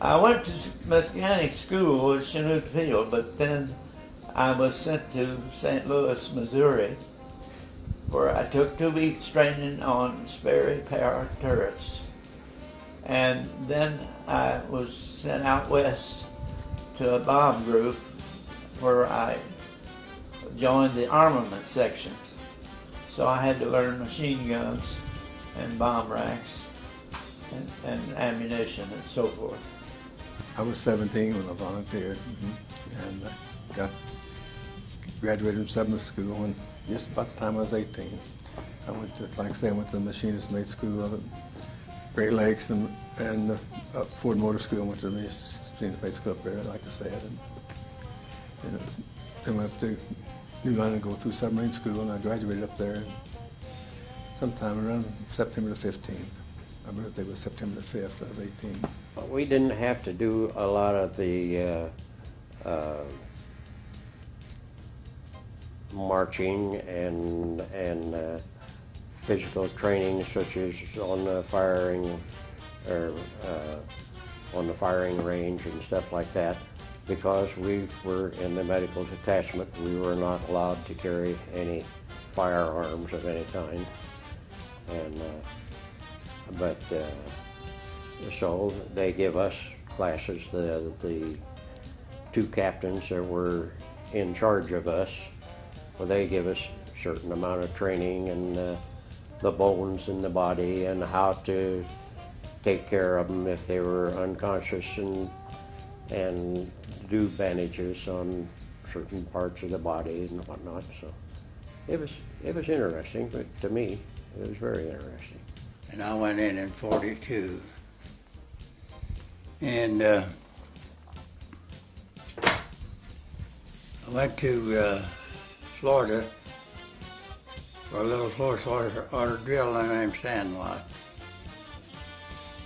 I went to mechanic school at Chinook Field, but then I was sent to St. Louis, Missouri, where I took 2 weeks training on Sperry power turrets. And then I was sent out west to a bomb group where I joined the armament section. So I had to learn machine guns and bomb racks and ammunition and so forth. I was 17 when I volunteered, and graduated from 7th school, and just about the time I was 18. I went to, like I say, I went to the machinist mate school up at Great Lakes and Ford Motor School. I went to the machinist mate school up there, like I said, and then went up to New London to go through submarine school, and I graduated up there sometime around September the 15th. My birthday was September the 5th, I was 18. We didn't have to do a lot of the marching and physical training, such as on the firing or on the firing range and stuff like that, because we were in the medical detachment. We were not allowed to carry any firearms of any kind, and so they give us classes. The 2 captains that were in charge of us, well, they give us a certain amount of training and the bones in the body and how to take care of them if they were unconscious, and do bandages on certain parts of the body and whatnot. So it was interesting, but to me it was very interesting. And I went in 42, and I went to Florida, for a little close order drill named Sandlot.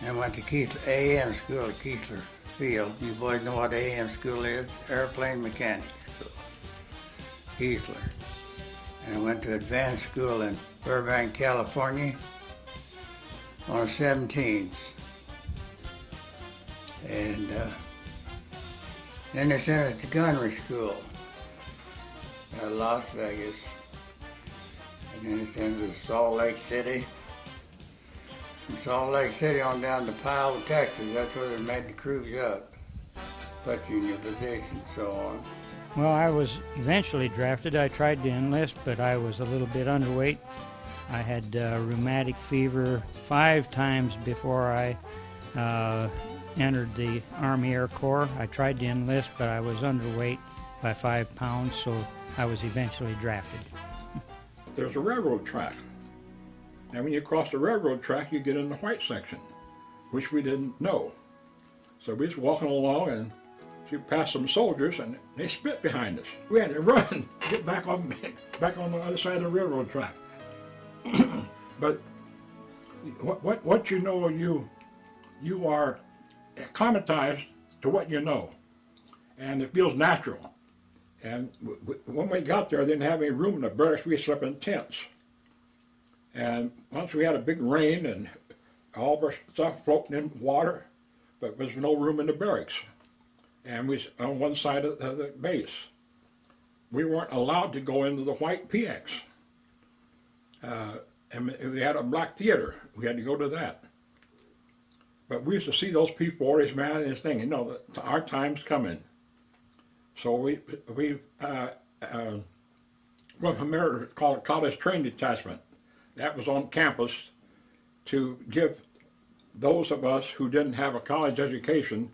And went to Keesler, AM school at Keesler Field. You boys know what AM school is? Airplane Mechanics School, Keesler. And I went to advanced school in Burbank, California on 17s. And then they sent us to gunnery school at Las Vegas. And then they sent us to Salt Lake City. From Salt Lake City on down to Powell, Texas. That's where they made the crews up, put you in your position, so on. Well, I was eventually drafted. I tried to enlist, but I was a little bit underweight. I had rheumatic fever 5 times before I entered the Army Air Corps. I tried to enlist, but I was underweight by 5 pounds, so I was eventually drafted. There's a railroad track. And when you cross the railroad track, you get in the white section, which we didn't know. So we was walking along and we passed some soldiers and they spit behind us. We had to run, get back on the other side of the railroad track. But what you know, you are acclimatized to what you know, and it feels natural. And when we got there, they didn't have any room in the barracks. We slept in tents. And once we had a big rain and all of our stuff floating in water, but there was no room in the barracks. And we was on one side of the base. We weren't allowed to go into the white PX. And we had a black theater. We had to go to that. But we used to see those P-40s, man, and this thing, you know, our time's coming. So we went from there, called a college training detachment. That was on campus to give those of us who didn't have a college education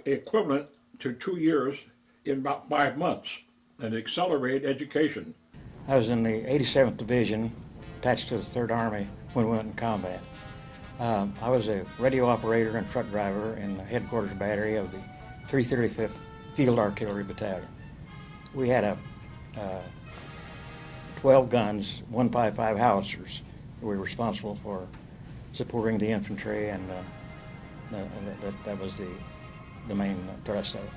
equivalent to 2 years in about 5 months, an accelerated education. I was in the 87th Division, attached to the 3rd Army when we went in combat. I was a radio operator and truck driver in the headquarters battery of the 335th Field Artillery Battalion. We had 12 guns, 155 howitzers. We were responsible for supporting the infantry, and that was the main thrust of it.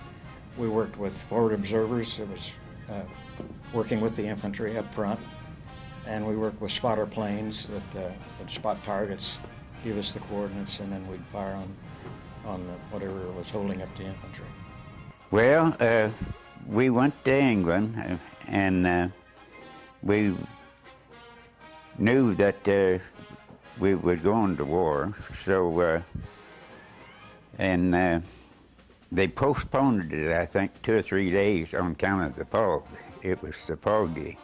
We worked with forward observers. It was working with the infantry up front, and we worked with spotter planes that would spot targets, give us the coordinates, and then we'd fire on whatever was holding up the infantry. Well, we went to England, and we knew that we were going to war, so they postponed it, I think, 2 or 3 days on account of the fog. It was so foggy.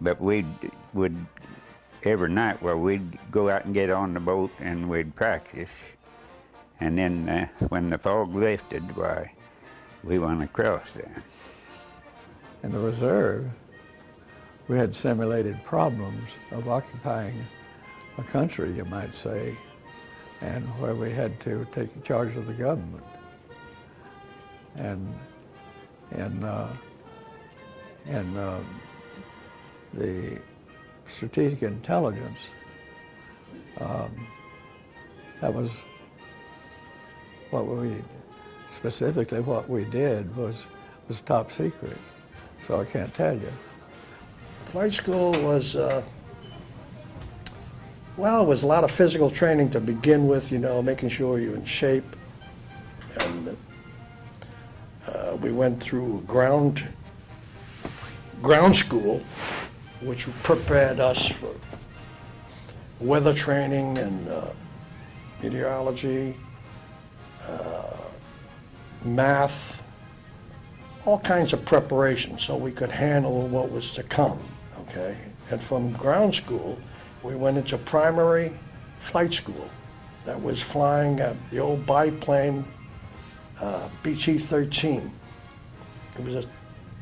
But we would, every night, well, we'd go out and get on the boat and we'd practice. And then when the fog lifted, why, we went across there. In the reserve, we had simulated problems of occupying a country, you might say, and where we had to take charge of the government. And the strategic intelligence, that was what we, specifically what we did was top secret, so I can't tell you. Flight school was, well, it was a lot of physical training to begin with, you know, making sure you're in shape. And we went through ground school, which prepared us for weather training and meteorology, math, all kinds of preparation so we could handle what was to come, okay? And from ground school, we went into primary flight school that was flying the old biplane BT-13. It was a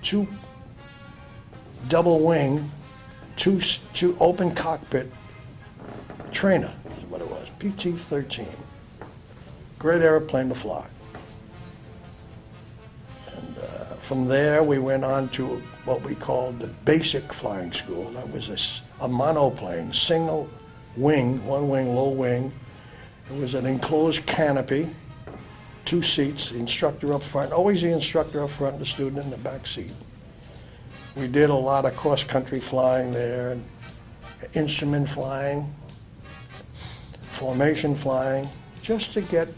2 double wing, two open cockpit trainer is what it was, BT-13. Great airplane to fly. And From there, we went on to what we called the basic flying school. That was a monoplane, single wing, one wing, low wing. It was an enclosed canopy, 2 seats, the instructor up front, always the instructor up front, the student in the back seat. We did a lot of cross-country flying there, and instrument flying, formation flying, just to get,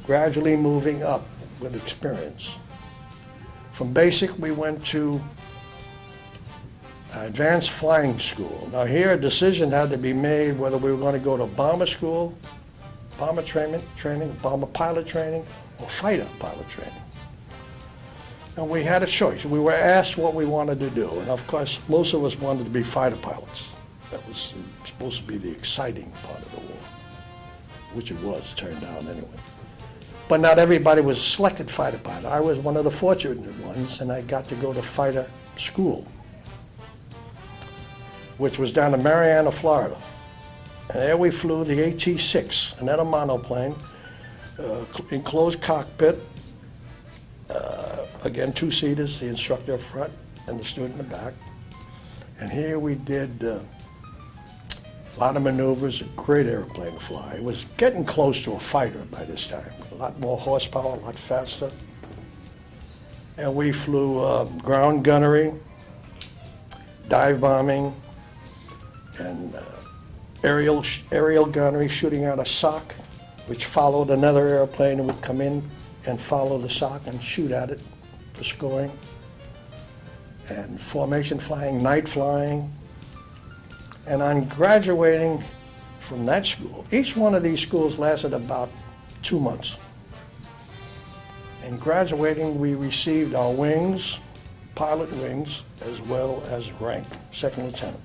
gradually moving up with experience. From basic, we went to advanced flying school. Now here, a decision had to be made whether we were going to go to bomber school, bomber training, bomber pilot training, or fighter pilot training. And we had a choice. We were asked what we wanted to do. And of course, most of us wanted to be fighter pilots. That was supposed to be the exciting part of the war, which it was, turned out anyway. But not everybody was a selected fighter pilot. I was one of the fortunate ones, and I got to go to fighter school, which was down in Marianna, Florida. And there we flew the AT-6, another monoplane, enclosed cockpit, again, 2-seaters, the instructor up front and the student in the back. And here we did a lot of maneuvers, a great airplane to fly. It was getting close to a fighter by this time. A lot more horsepower, a lot faster. And we flew ground gunnery, dive bombing, and aerial gunnery, shooting out a sock, which followed another airplane and would come in and follow the sock and shoot at it for scoring. And formation flying, night flying. And on graduating from that school, each one of these schools lasted about 2 months. And graduating, we received our wings, pilot wings, as well as rank, second lieutenant.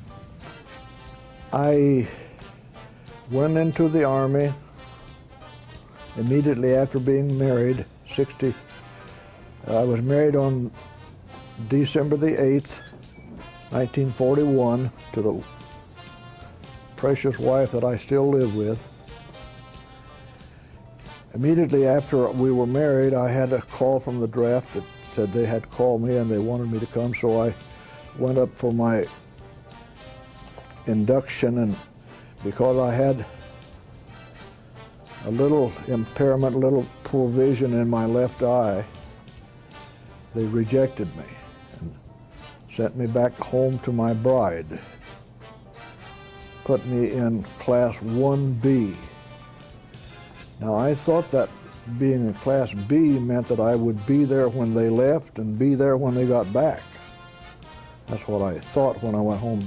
I went into the Army immediately after being married, I was married on December the 8th, 1941, to the precious wife that I still live with. Immediately after we were married, I had a call from the draft that said they had called me and they wanted me to come, so I went up for my induction, and because I had a little impairment, a little poor vision in my left eye, they rejected me and sent me back home to my bride. Put me in class 1B. Now I thought that being in class B meant that I would be there when they left and be there when they got back. That's what I thought when I went home.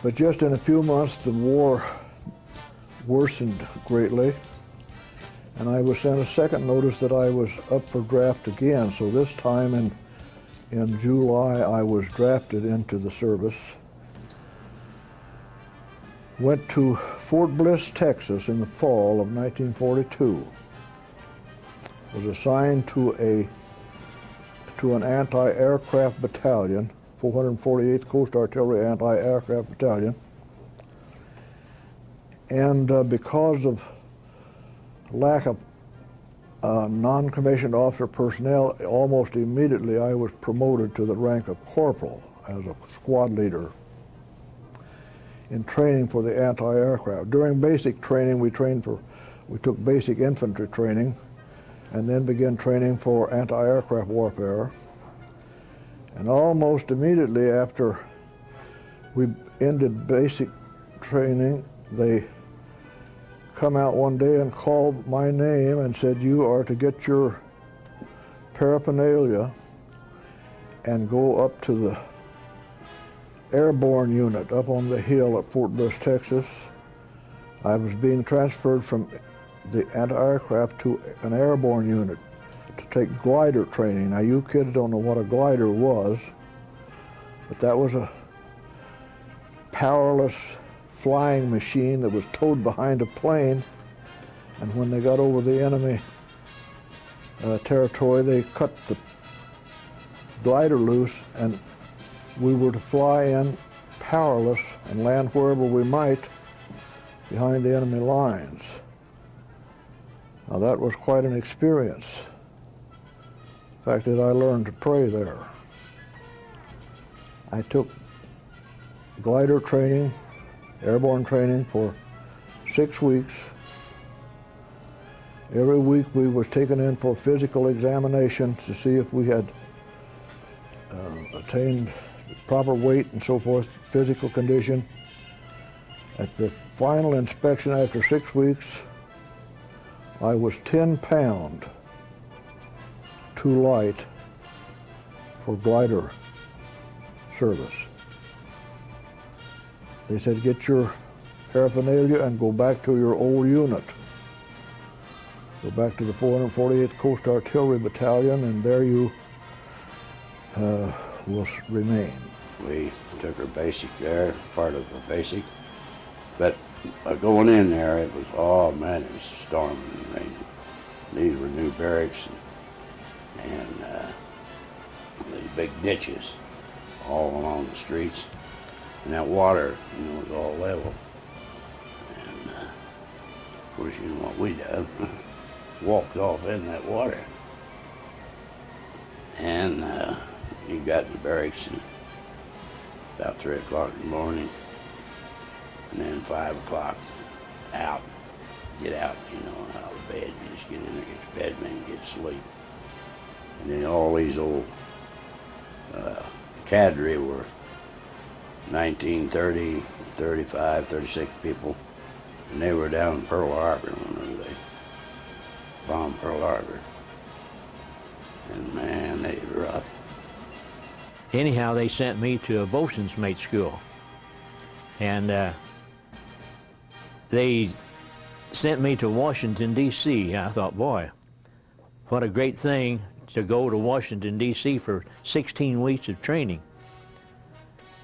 But just in a few months, the war worsened greatly, and I was sent a second notice that I was up for draft again. So this time in July, I was drafted into the service. Went to Fort Bliss, Texas in the fall of 1942. Was assigned to an anti-aircraft battalion, 448th Coast Artillery Anti-Aircraft Battalion. And because of lack of non-commissioned officer personnel, almost immediately I was promoted to the rank of corporal as a squad leader in training for the anti-aircraft. During basic training, we took basic infantry training and then began training for anti-aircraft warfare. And almost immediately after we ended basic training, they come out one day and called my name and said, "You are to get your paraphernalia and go up to the airborne unit up on the hill at Fort Bliss, Texas." I was being transferred from the anti-aircraft to an airborne unit to take glider training. Now, you kids don't know what a glider was, but that was a powerless flying machine that was towed behind a plane, and when they got over the enemy territory, they cut the glider loose, and we were to fly in powerless and land wherever we might behind the enemy lines. Now that was quite an experience. The fact that I learned to pray there. I took glider training, airborne training for 6 weeks. Every week we was taken in for physical examination to see if we had attained proper weight and so forth, physical condition. At the final inspection after 6 weeks, I was 10 pounds too light for glider service. They said, get your paraphernalia and go back to your old unit. Go back to the 448th Coast Artillery Battalion, and there you will remain. We took our basic there, part of our basic. But going in there, it was, oh man, it was storming and raining. These were new barracks and these big ditches all along the streets. And that water, was all level. And of course, what we done, walked off in that water. And you got in the barracks and about 3 o'clock in the morning, and then 5 o'clock out, get out, out of bed. You just get in there, get your bed, and get to sleep. And then all these old cadre were 19, 30, 35, 36 people, and they were down in Pearl Harbor whenever they bombed Pearl Harbor. And man, they were rough. Anyhow, they sent me to a bosun's mate school. And they sent me to Washington, D.C. I thought, boy, what a great thing to go to Washington, D.C. for 16 weeks of training.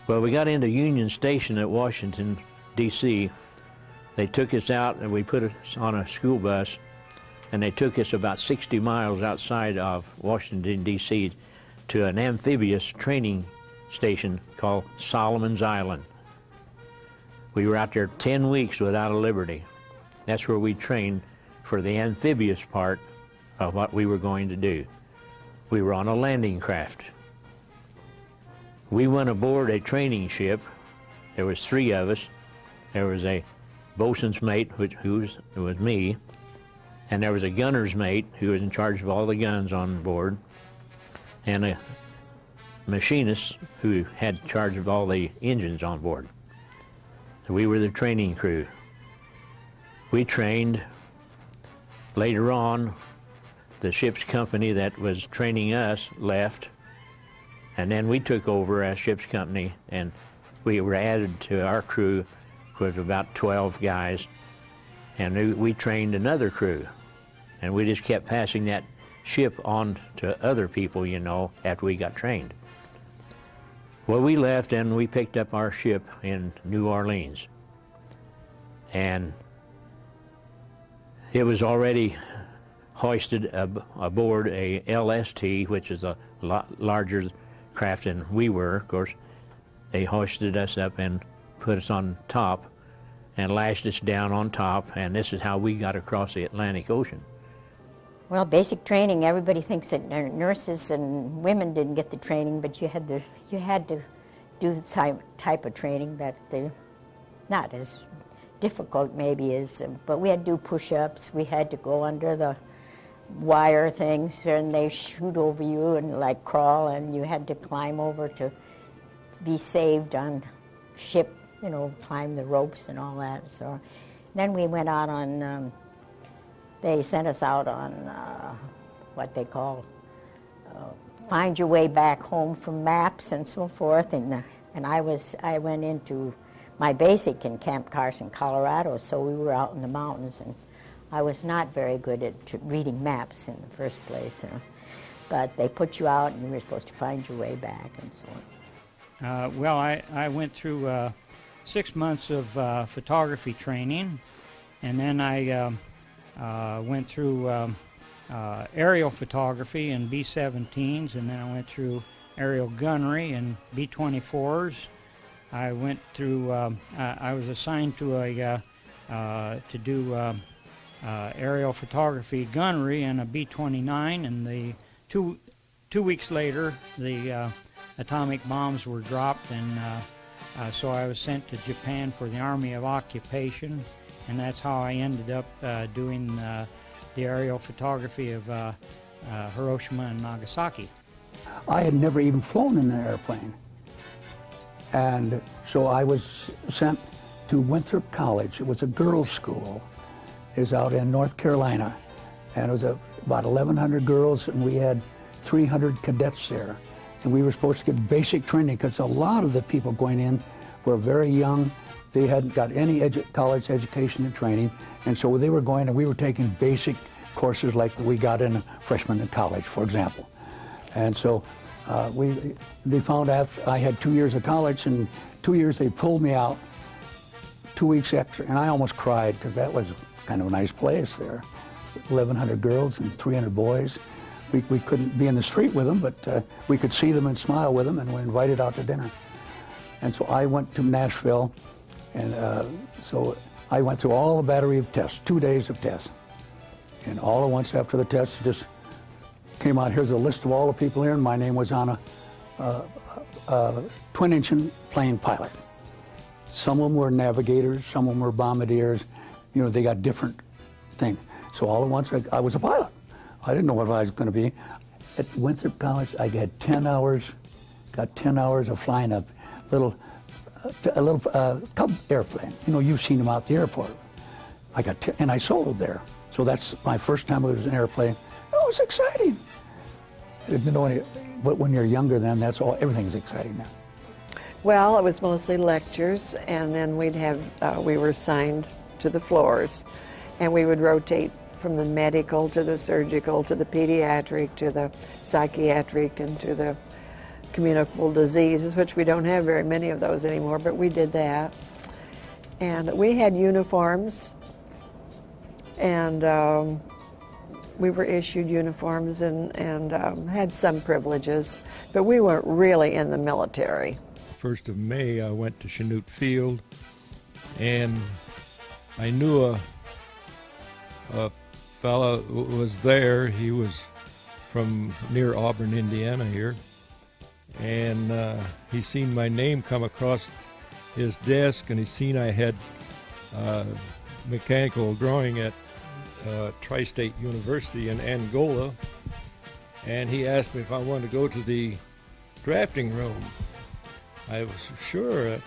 Well, we got into Union Station at Washington, D.C. They took us out and we put us on a school bus, and they took us about 60 miles outside of Washington, D.C. to an amphibious training station called Solomon's Island. We were out there 10 weeks without a liberty. That's where we trained for the amphibious part of what we were going to do. We were on a landing craft. We went aboard a training ship. There was 3 of us. There was a bosun's mate, who was me, and there was a gunner's mate who was in charge of all the guns on board, and a machinist who had charge of all the engines on board. So we were the training crew. We trained. Later on, the ship's company that was training us left, and then we took over as ship's company, and we were added to our crew with about 12 guys, and we trained another crew, and we just kept passing that ship on to other people, after we got trained. Well, we left and we picked up our ship in New Orleans, and it was already hoisted aboard a LST, which is a lot larger craft than we were. Of course, they hoisted us up and put us on top and lashed us down on top, and this is how we got across the Atlantic Ocean. Well, basic training, everybody thinks that nurses and women didn't get the training, but you had to do the type of training that not as difficult maybe as, but we had to do push-ups, we had to go under the wire things, and they shoot over you and like crawl, and you had to climb over to be saved on ship, climb the ropes and all that. So then we went out on, they sent us out on what they call find your way back home from maps and so forth, and I went into my basic in Camp Carson, Colorado, so we were out in the mountains, and I was not very good at reading maps in the first place, but they put you out and you were supposed to find your way back and so on. Well, I went through 6 months of photography training, and then I went through aerial photography and B-17s, and then I went through aerial gunnery and B-24s. I went through, I was assigned to do aerial photography gunnery and a B-29, and the 2 weeks later, the atomic bombs were dropped, and so I was sent to Japan for the Army of Occupation, and that's how I ended up doing the aerial photography of Hiroshima and Nagasaki. I had never even flown in an airplane. And so I was sent to Winthrop College. It was a girls' school. It was out in North Carolina. And it was about 1,100 girls, and we had 300 cadets there. And we were supposed to get basic training because a lot of the people going in were very young. They hadn't got any college education and training. And so they were going, and we were taking basic courses like we got in freshman in college, for example. And so they found out I had 2 years of college, and 2 years they pulled me out, 2 weeks extra, and I almost cried because that was kind of a nice place there. 1,100 girls and 300 boys. We couldn't be in the street with them, but we could see them and smile with them, and we were invited out to dinner. And so I went to Nashville, and so I went through all the battery of tests, 2 days of tests. And all at once after the test, just came out, here's a list of all the people here, and my name was on a twin-engine plane pilot. Some of them were navigators, some of them were bombardiers. You know, they got different things. So all at once, I was a pilot. I didn't know what I was going to be. At Winthrop College, I got 10 hours, got 10 hours of flying a little Cub airplane. You know, you've seen them out at the airport. And I soloed there. So that's my first time I was in an airplane. It was exciting. I didn't know any, but when you're younger then, that's all, everything's exciting now. Well, it was mostly lectures, and then we'd have, we were assigned to the floors, and we would rotate from the medical to the surgical to the pediatric to the psychiatric and to the communicable diseases, which we don't have very many of those anymore, but we did that. And we had uniforms, and we were issued uniforms and had some privileges, but we weren't really in the military. 1st of May, I went to Chanute Field, and I knew a fella was there. He was from near Auburn, Indiana here, and he seen my name come across his desk, and he seen I had mechanical drawing at Tri-State University in Angola, and he asked me if I wanted to go to the drafting room. I was sure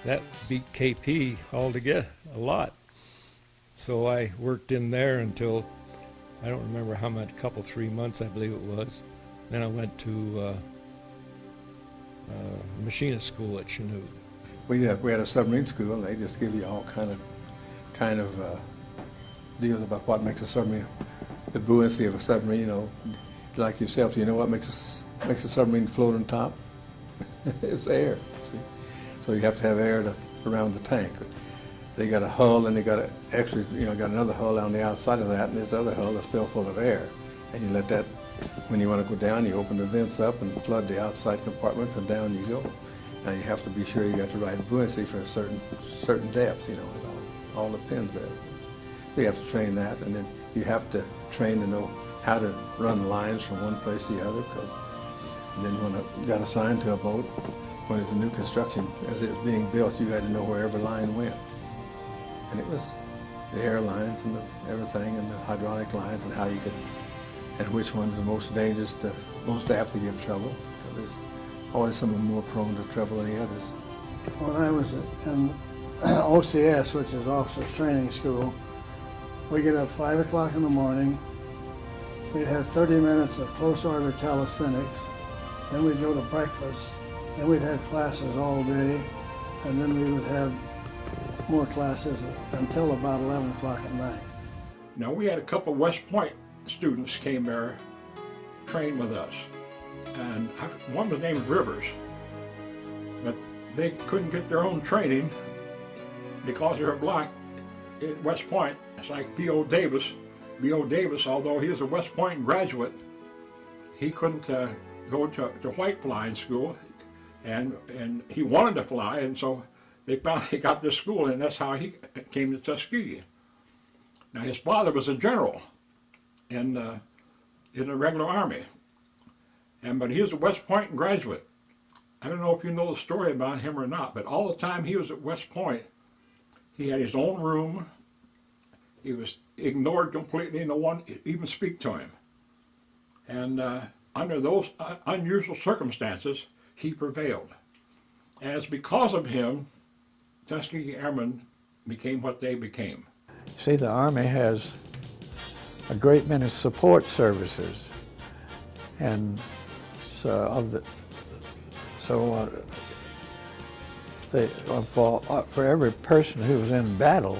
that beat KP altogether a lot. So I worked in there until, I don't remember how much, couple, 3 months I believe it was. Then I went to machinist school at Chanute. We had a submarine school, and they just give you all kind of deals about what makes a submarine, the buoyancy of a submarine. You know, like yourself, you know what makes a submarine float on top? It's air. See, so you have to have air around the tank. They got a hull, and they got got another hull on the outside of that, and this other hull that's filled full of air. And you let that, when you want to go down, you open the vents up and flood the outside compartments, and down you go. Now you have to be sure you got the right buoyancy for a certain depth. You know, it all depends there. So you have to train that, and then you have to train to know how to run lines from one place to the other, because then when you got assigned to a boat, when it's a new construction, as it was being built, you had to know where every line went. And it was the air lines and everything, and the hydraulic lines, and how you could, and which one's the most dangerous, most apt to give trouble. So there's always someone more prone to trouble than the others. When I was in OCS, which is Officers Training School, we get up 5 o'clock in the morning. We'd have 30 minutes of close order calisthenics. Then we'd go to breakfast. Then we'd have classes all day. And then we would have more classes until about 11 o'clock at night. Now, we had a couple of West Point students came there, trained with us. And one was named Rivers. But they couldn't get their own training because they were black at West Point. It's like B.O. Davis. B.O. Davis, although he was a West Point graduate, he couldn't go to white flying school, and he wanted to fly, and so they finally got to school, and that's how he came to Tuskegee. Now, his father was a general in the regular army, But he was a West Point graduate. I don't know if you know the story about him or not, but all the time he was at West Point, he had his own room. He was ignored completely. No one even speak to him. And under those unusual circumstances, he prevailed. And it's because of him, Tuskegee Airmen became what they became. See, the Army has a great many support services, and for every person who's in battle,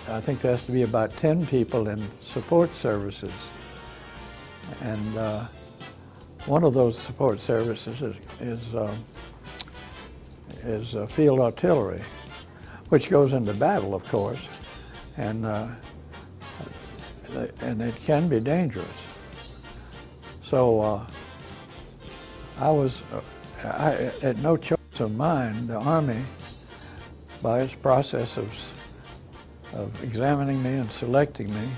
I think there has to be about 10 people in support services. And one of those support services is field artillery, which goes into battle, of course, and it can be dangerous. So at no choice of mine, the Army, by its process of examining me and selecting me,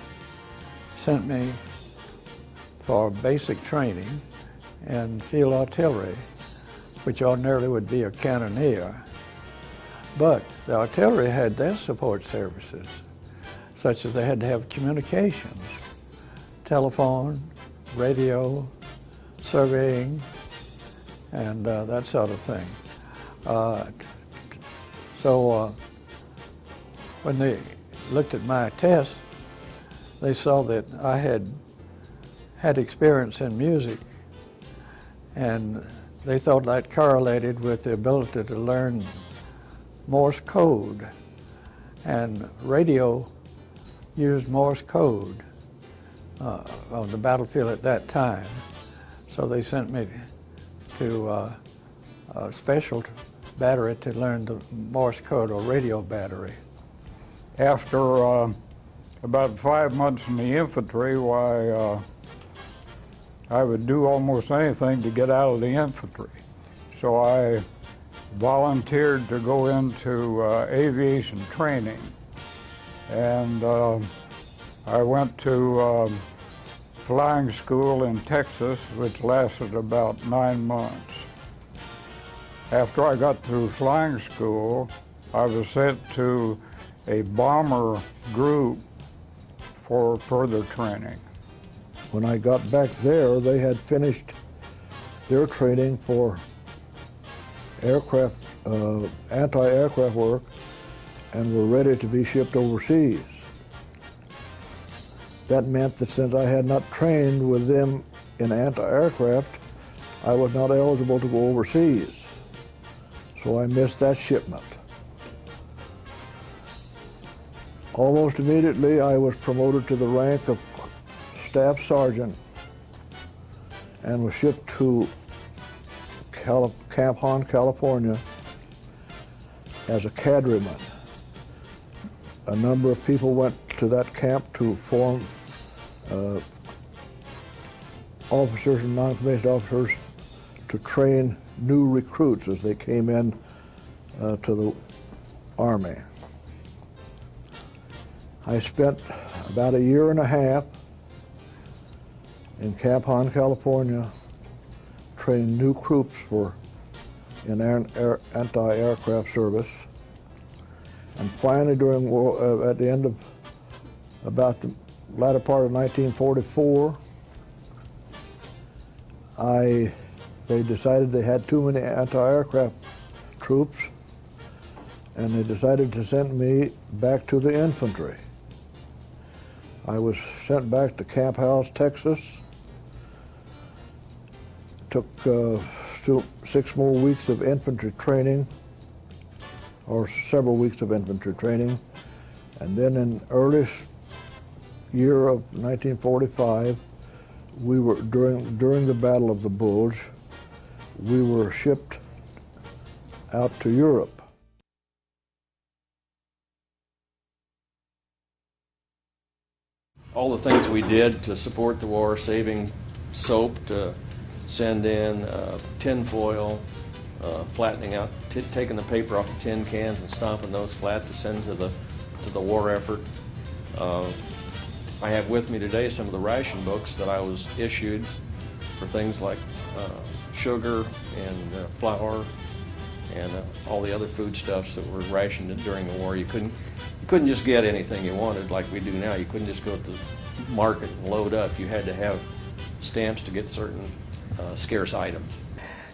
sent me for basic training in field artillery, which ordinarily would be a cannoneer. But the artillery had their support services, such as they had to have communications, telephone, radio, surveying, and that sort of thing. So when they looked at my test, they saw that I had experience in music, and they thought that correlated with the ability to learn Morse code, and radio used Morse code on the battlefield at that time. So they sent me to a special battery to learn the Morse code, or radio battery. After about 5 months in the infantry, why, I would do almost anything to get out of the infantry. So I volunteered to go into aviation training. And I went to flying school in Texas, which lasted about 9 months. After I got through flying school, I was sent to a bomber group for further training. When I got back there, they had finished their training for aircraft, anti-aircraft work, and were ready to be shipped overseas. That meant that since I had not trained with them in anti-aircraft, I was not eligible to go overseas. So I missed that shipment. Almost immediately, I was promoted to the rank of Staff Sergeant and was shipped to Camp Hahn, California as a cadreman. A number of people went to that camp to form officers and non-commissioned officers to train new recruits as they came in to the Army. I spent about a year and a half in Camp Hahn, California, training new troops in anti-aircraft service. And finally, at the end of about the latter part of 1944, they decided they had too many anti-aircraft troops, and they decided to send me back to the infantry. I was sent back to Camp Howze, Texas. Took 6 more weeks of infantry training, or several weeks of infantry training, and then in early year of 1945, we were during the Battle of the Bulge, we were shipped out to Europe. All the things we did to support the war, saving soap to send in, tin foil, flattening out, taking the paper off the tin cans and stomping those flat to send to the war effort. I have with me today some of the ration books that I was issued for things like sugar and flour and all the other foodstuffs that were rationed during the war. You couldn't just get anything you wanted like we do now. You couldn't just go to the market and load up. You had to have stamps to get certain scarce items.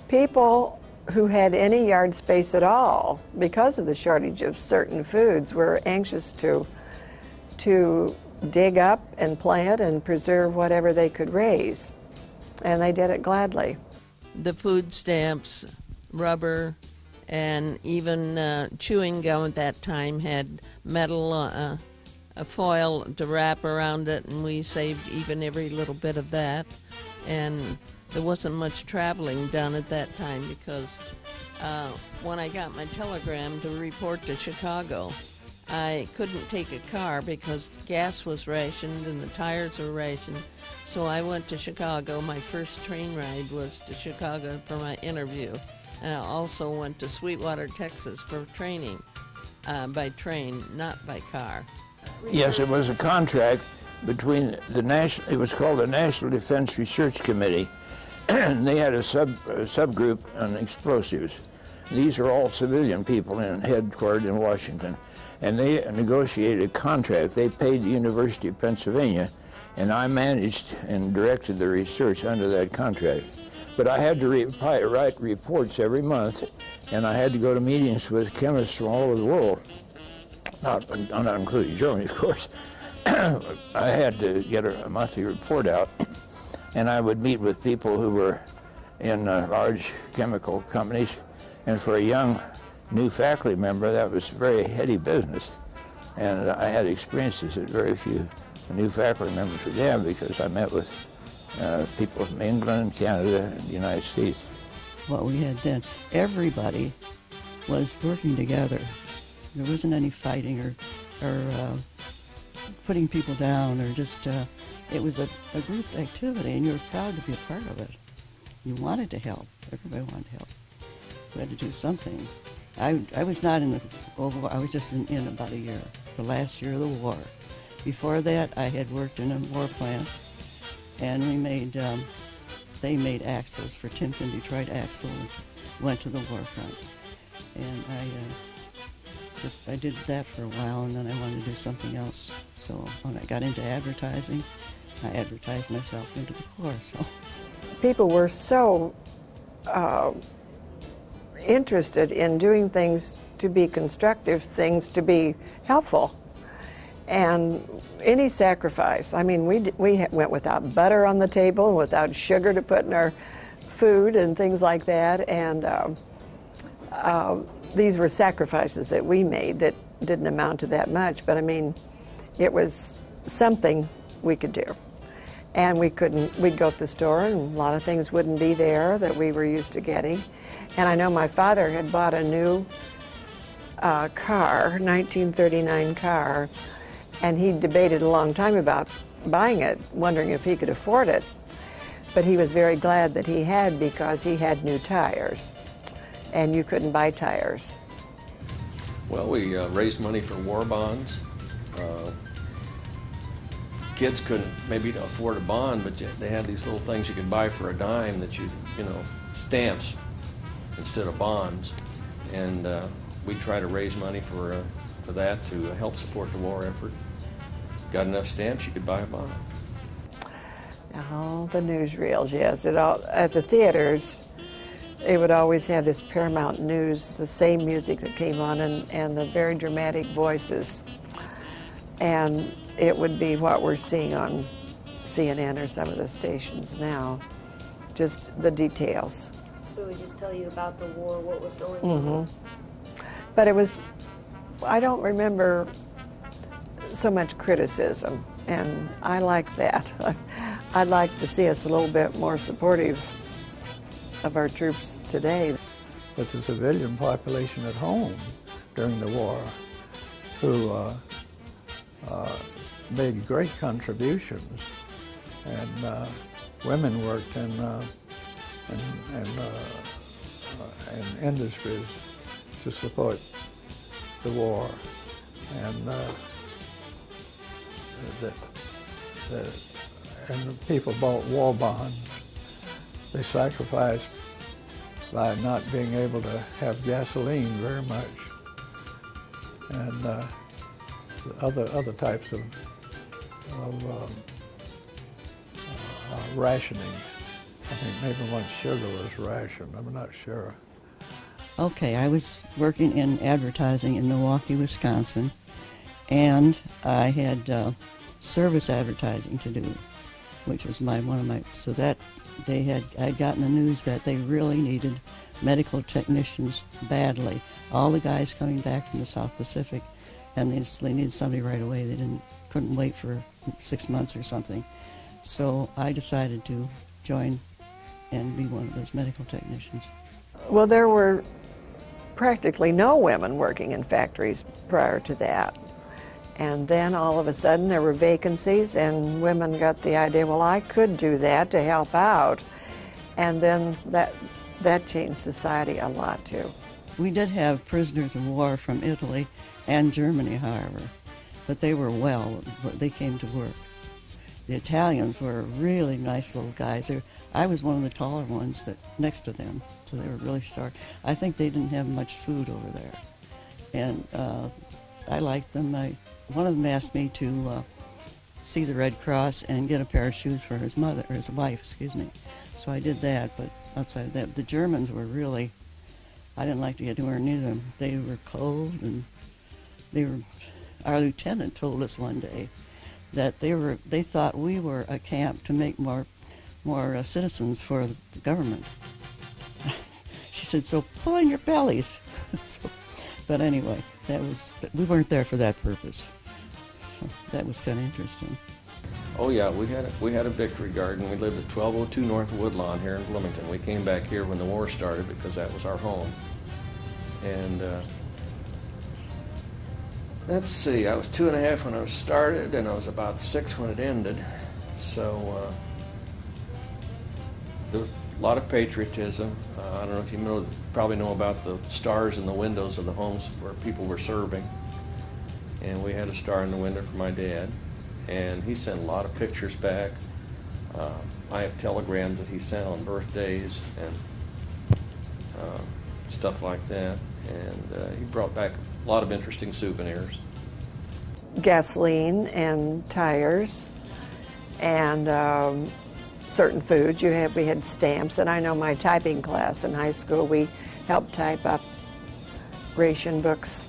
People who had any yard space at all, because of the shortage of certain foods, were anxious to dig up and plant and preserve whatever they could raise. And they did it gladly. The food stamps, rubber, and even chewing gum at that time had metal a foil to wrap around it, and we saved even every little bit of that. And there wasn't much traveling done at that time because when I got my telegram to report to Chicago, I couldn't take a car because gas was rationed and the tires were rationed. So I went to Chicago. My first train ride was to Chicago for my interview. And I also went to Sweetwater, Texas for training by train, not by car. Yes, it was a contract between it was called the National Defense Research Committee, and they had a subgroup on explosives. These are all civilian people headquartered in Washington, and they negotiated a contract. They paid the University of Pennsylvania, and I managed and directed the research under that contract. But I had to write reports every month, and I had to go to meetings with chemists from all over the world, not including Germany, of course. I had to get a monthly report out, and I would meet with people who were in large chemical companies, and for a young new faculty member, that was very heady business. And I had experiences that very few new faculty members would have because I met with people from England, Canada, and the United States. What we had then, everybody was working together. There wasn't any fighting or putting people down or just, it was a group activity and you were proud to be a part of it. You wanted to help. Everybody wanted to help. We had to do something. I was not in the Oval, I was just in about a year, the last year of the war. Before that, I had worked in a war plant, and we made, they made axles for Timken Detroit Axle, which went to the war front. And I did that for a while, and then I wanted to do something else. So when I got into advertising, I advertised myself into the Corps. So people were so interested in doing things to be constructive, things to be helpful, and any sacrifice. I mean, we went without butter on the table, and without sugar to put in our food and things like that, and these were sacrifices that we made that didn't amount to that much, but I mean, it was something we could do. And we'd go to the store and a lot of things wouldn't be there that we were used to getting. And I know my father had bought a new car, 1939 car, and he debated a long time about buying it, wondering if he could afford it. But he was very glad that he had, because he had new tires, and you couldn't buy tires. Well, we raised money for war bonds. Kids couldn't maybe afford a bond, but they had these little things you could buy for a dime that stamps instead of bonds. And we try to raise money for that to help support the war effort. Got enough stamps, you could buy a bond. Oh, the newsreels, yes. At the theaters, they would always have this Paramount News, the same music that came on, and the very dramatic voices. And it would be what we're seeing on CNN or some of the stations now, just the details. So we just tell you about the war, what was going on. But it was, I don't remember so much criticism, and I like that. I'd like to see us a little bit more supportive of our troops today. With the civilian population at home during the war, who made great contributions, and women worked in industries to support the war, and and people bought war bonds they sacrificed by not being able to have gasoline very much, and other types of rationing. I think maybe once sugar was rationed. I'm not sure. Okay, I was working in advertising in Milwaukee, Wisconsin, and I had service advertising to do, which was so that I'd gotten the news that they really needed medical technicians badly. All the guys coming back from the South Pacific, and they needed somebody right away. They couldn't wait for 6 months or something. So I decided to join and be one of those medical technicians. Well, there were practically no women working in factories prior to that. And then all of a sudden there were vacancies, and women got the idea, well, I could do that to help out. And then that changed society a lot too. We did have prisoners of war from Italy and Germany, however, but they were they came to work. The Italians were really nice little guys. I was one of the taller ones next to them, so they were really short. I think they didn't have much food over there, and I liked them. One of them asked me to see the Red Cross and get a pair of shoes for his wife, excuse me. So I did that, but outside of that, the Germans were really, I didn't like to get anywhere near them. They were cold, and our lieutenant told us one day that they thought we were a camp to make more citizens for the government. She said, so pull in your bellies. But anyway, we weren't there for that purpose. So that was kind of interesting. Oh yeah, we had a victory garden. We lived at 1202 North Woodlawn here in Bloomington. We came back here when the war started because that was our home. And let's see, I was 2.5 when I started, and I was about 6 when it ended. So there was a lot of patriotism. I don't know if you probably know about the stars in the windows of the homes where people were serving. And we had a star in the window for my dad. And he sent a lot of pictures back. I have telegrams that he sent on birthdays and stuff like that. And he brought back a lot of interesting souvenirs. Gasoline and tires and certain foods. We had stamps, and I know my typing class in high school, we helped type up ration books,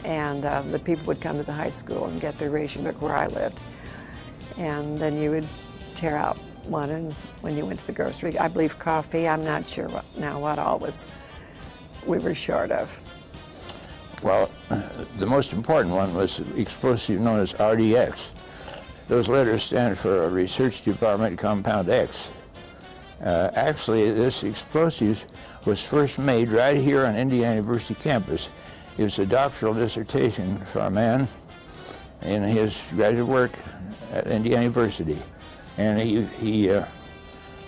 and the people would come to the high school and get their ration book where I lived. And then you would tear out one, and when you went to the grocery, I believe coffee, I'm not sure what all we were short of. Well, the most important one was the explosive known as RDX. Those letters stand for Research Department Compound X. Actually, this explosive was first made right here on Indiana University campus. It was a doctoral dissertation for a man in his graduate work at Indiana University. And he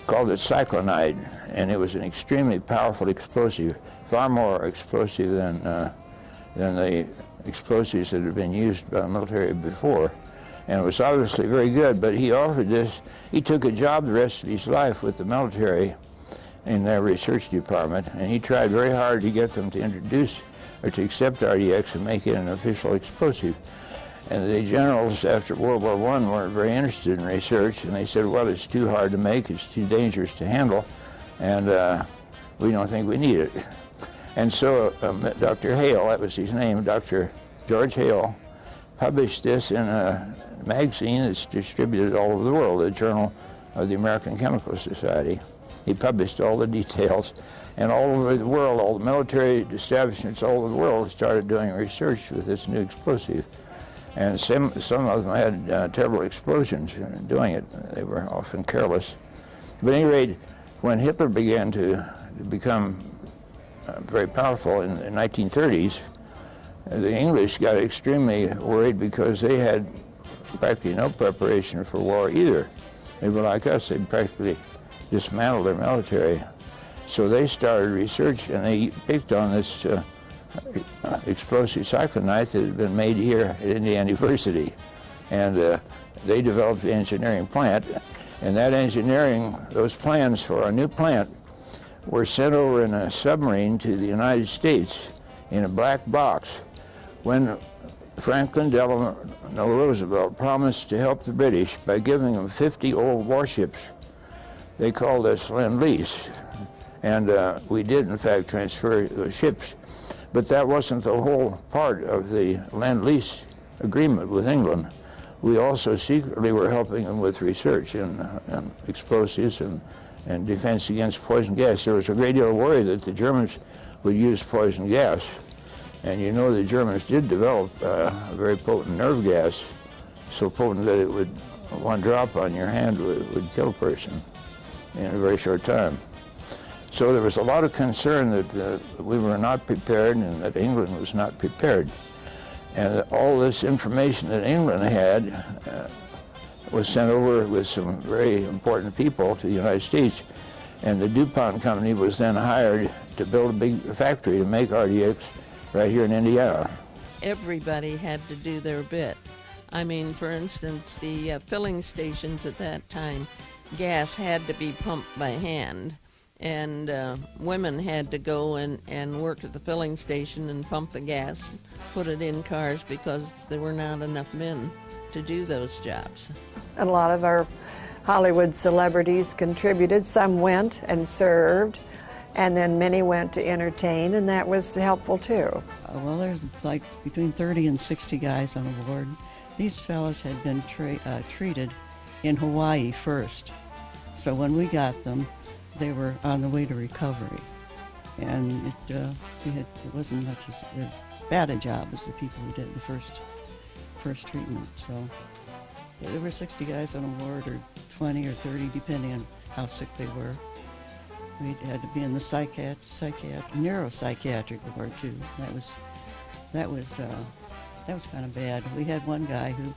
called it cyclonide, and it was an extremely powerful explosive, far more explosive than the explosives that had been used by the military before. And it was obviously very good, but he offered this. He took a job the rest of his life with the military in their research department, and he tried very hard to get them to introduce or to accept RDX and make it an official explosive. And the generals after World War I weren't very interested in research, and they said, well, it's too hard to make, it's too dangerous to handle, and we don't think we need it. And so Dr. Hale, that was his name, Dr. George Hale, published this in a magazine that's distributed all over the world, the Journal of the American Chemical Society. He published all the details, and all over the world, all the military establishments all over the world started doing research with this new explosive. And some of them had terrible explosions doing it. They were often careless. But at any rate, when Hitler began to become very powerful in the 1930s, the English got extremely worried because they had practically no preparation for war either. They were like us, they'd practically dismantled their military. So they started research, and they picked on this explosive cyclonite that had been made here at Indiana University. And they developed the engineering plant. And that engineering, those plans for a new plant were sent over in a submarine to the United States in a black box when Franklin Delano Roosevelt promised to help the British by giving them 50 old warships. They called us Lend-Lease, and we did in fact transfer the ships, but that wasn't the whole part of the Lend-Lease agreement with England. We also secretly were helping them with research in explosives and defense against poison gas. There was a great deal of worry that the Germans would use poison gas. And you know the Germans did develop a very potent nerve gas, so potent that it would, one drop on your hand would kill a person in a very short time. So there was a lot of concern that we were not prepared and that England was not prepared. And all this information that England had was sent over with some very important people to the United States. And the DuPont company was then hired to build a big factory to make RDX right here in Indiana. Everybody had to do their bit. I mean, for instance, the filling stations at that time, gas had to be pumped by hand. And women had to go and work at the filling station and pump the gas, put it in cars because there were not enough men to do those jobs. And a lot of our Hollywood celebrities contributed. Some went and served, and then many went to entertain, and that was helpful too. Well, there's like between 30 and 60 guys on the board. These fellas had been treated in Hawaii first. So when we got them, they were on the way to recovery. And it wasn't much as bad a job as the people who did the first treatment. So there were 60 guys on a ward, or 20 or 30, depending on how sick they were. We had to be in the neuropsychiatric ward too. That was kind of bad. We had one guy who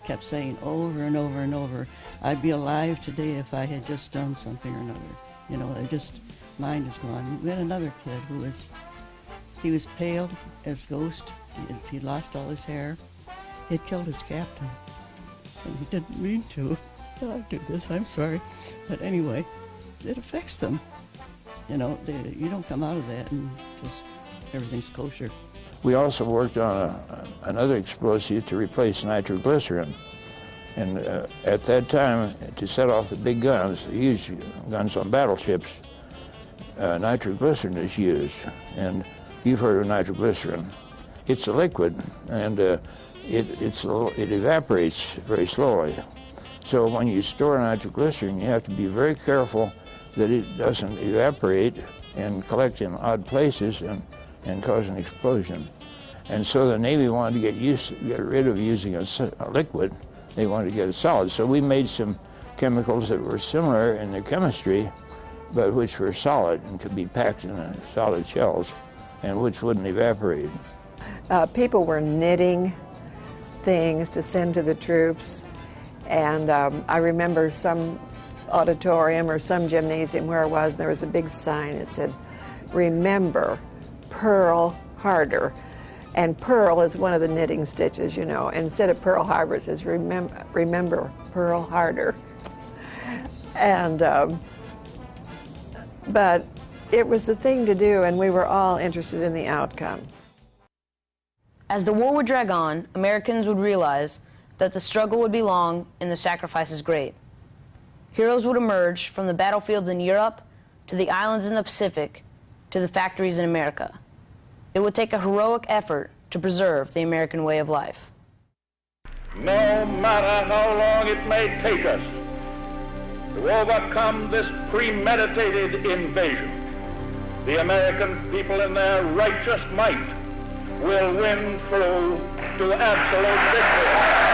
kept saying over and over and over, "I'd be alive today if I had just done something or another." You know, mind is gone. We had another kid he was pale as ghost. He lost all his hair. He'd killed his captain, and he didn't mean to. I do this, I'm sorry. But anyway, it affects them. You know, you don't come out of that and just everything's kosher. We also worked on another explosive to replace nitroglycerin. And at that time, to set off the big guns, the huge guns on battleships, nitroglycerin is used. And you've heard of nitroglycerin. It's a liquid, and it evaporates very slowly. So when you store nitroglycerin, you have to be very careful that it doesn't evaporate and collect in odd places and cause an explosion. And so the Navy wanted to get rid of using a liquid. They wanted to get it solid. So we made some chemicals that were similar in their chemistry, but which were solid and could be packed in solid shells, and which wouldn't evaporate. People were knitting things to send to the troops, and I remember some auditorium or some gymnasium where I was, there was a big sign that said, "Remember Pearl Harder." And pearl is one of the knitting stitches, you know. Instead of Pearl Harbor, it says, remember Pearl Harder. And, but it was the thing to do, and we were all interested in the outcome. As the war would drag on, Americans would realize that the struggle would be long and the sacrifices great. Heroes would emerge from the battlefields in Europe, to the islands in the Pacific, to the factories in America. It would take a heroic effort to preserve the American way of life. No matter how long it may take us to overcome this premeditated invasion, the American people in their righteous might will win through to absolute victory.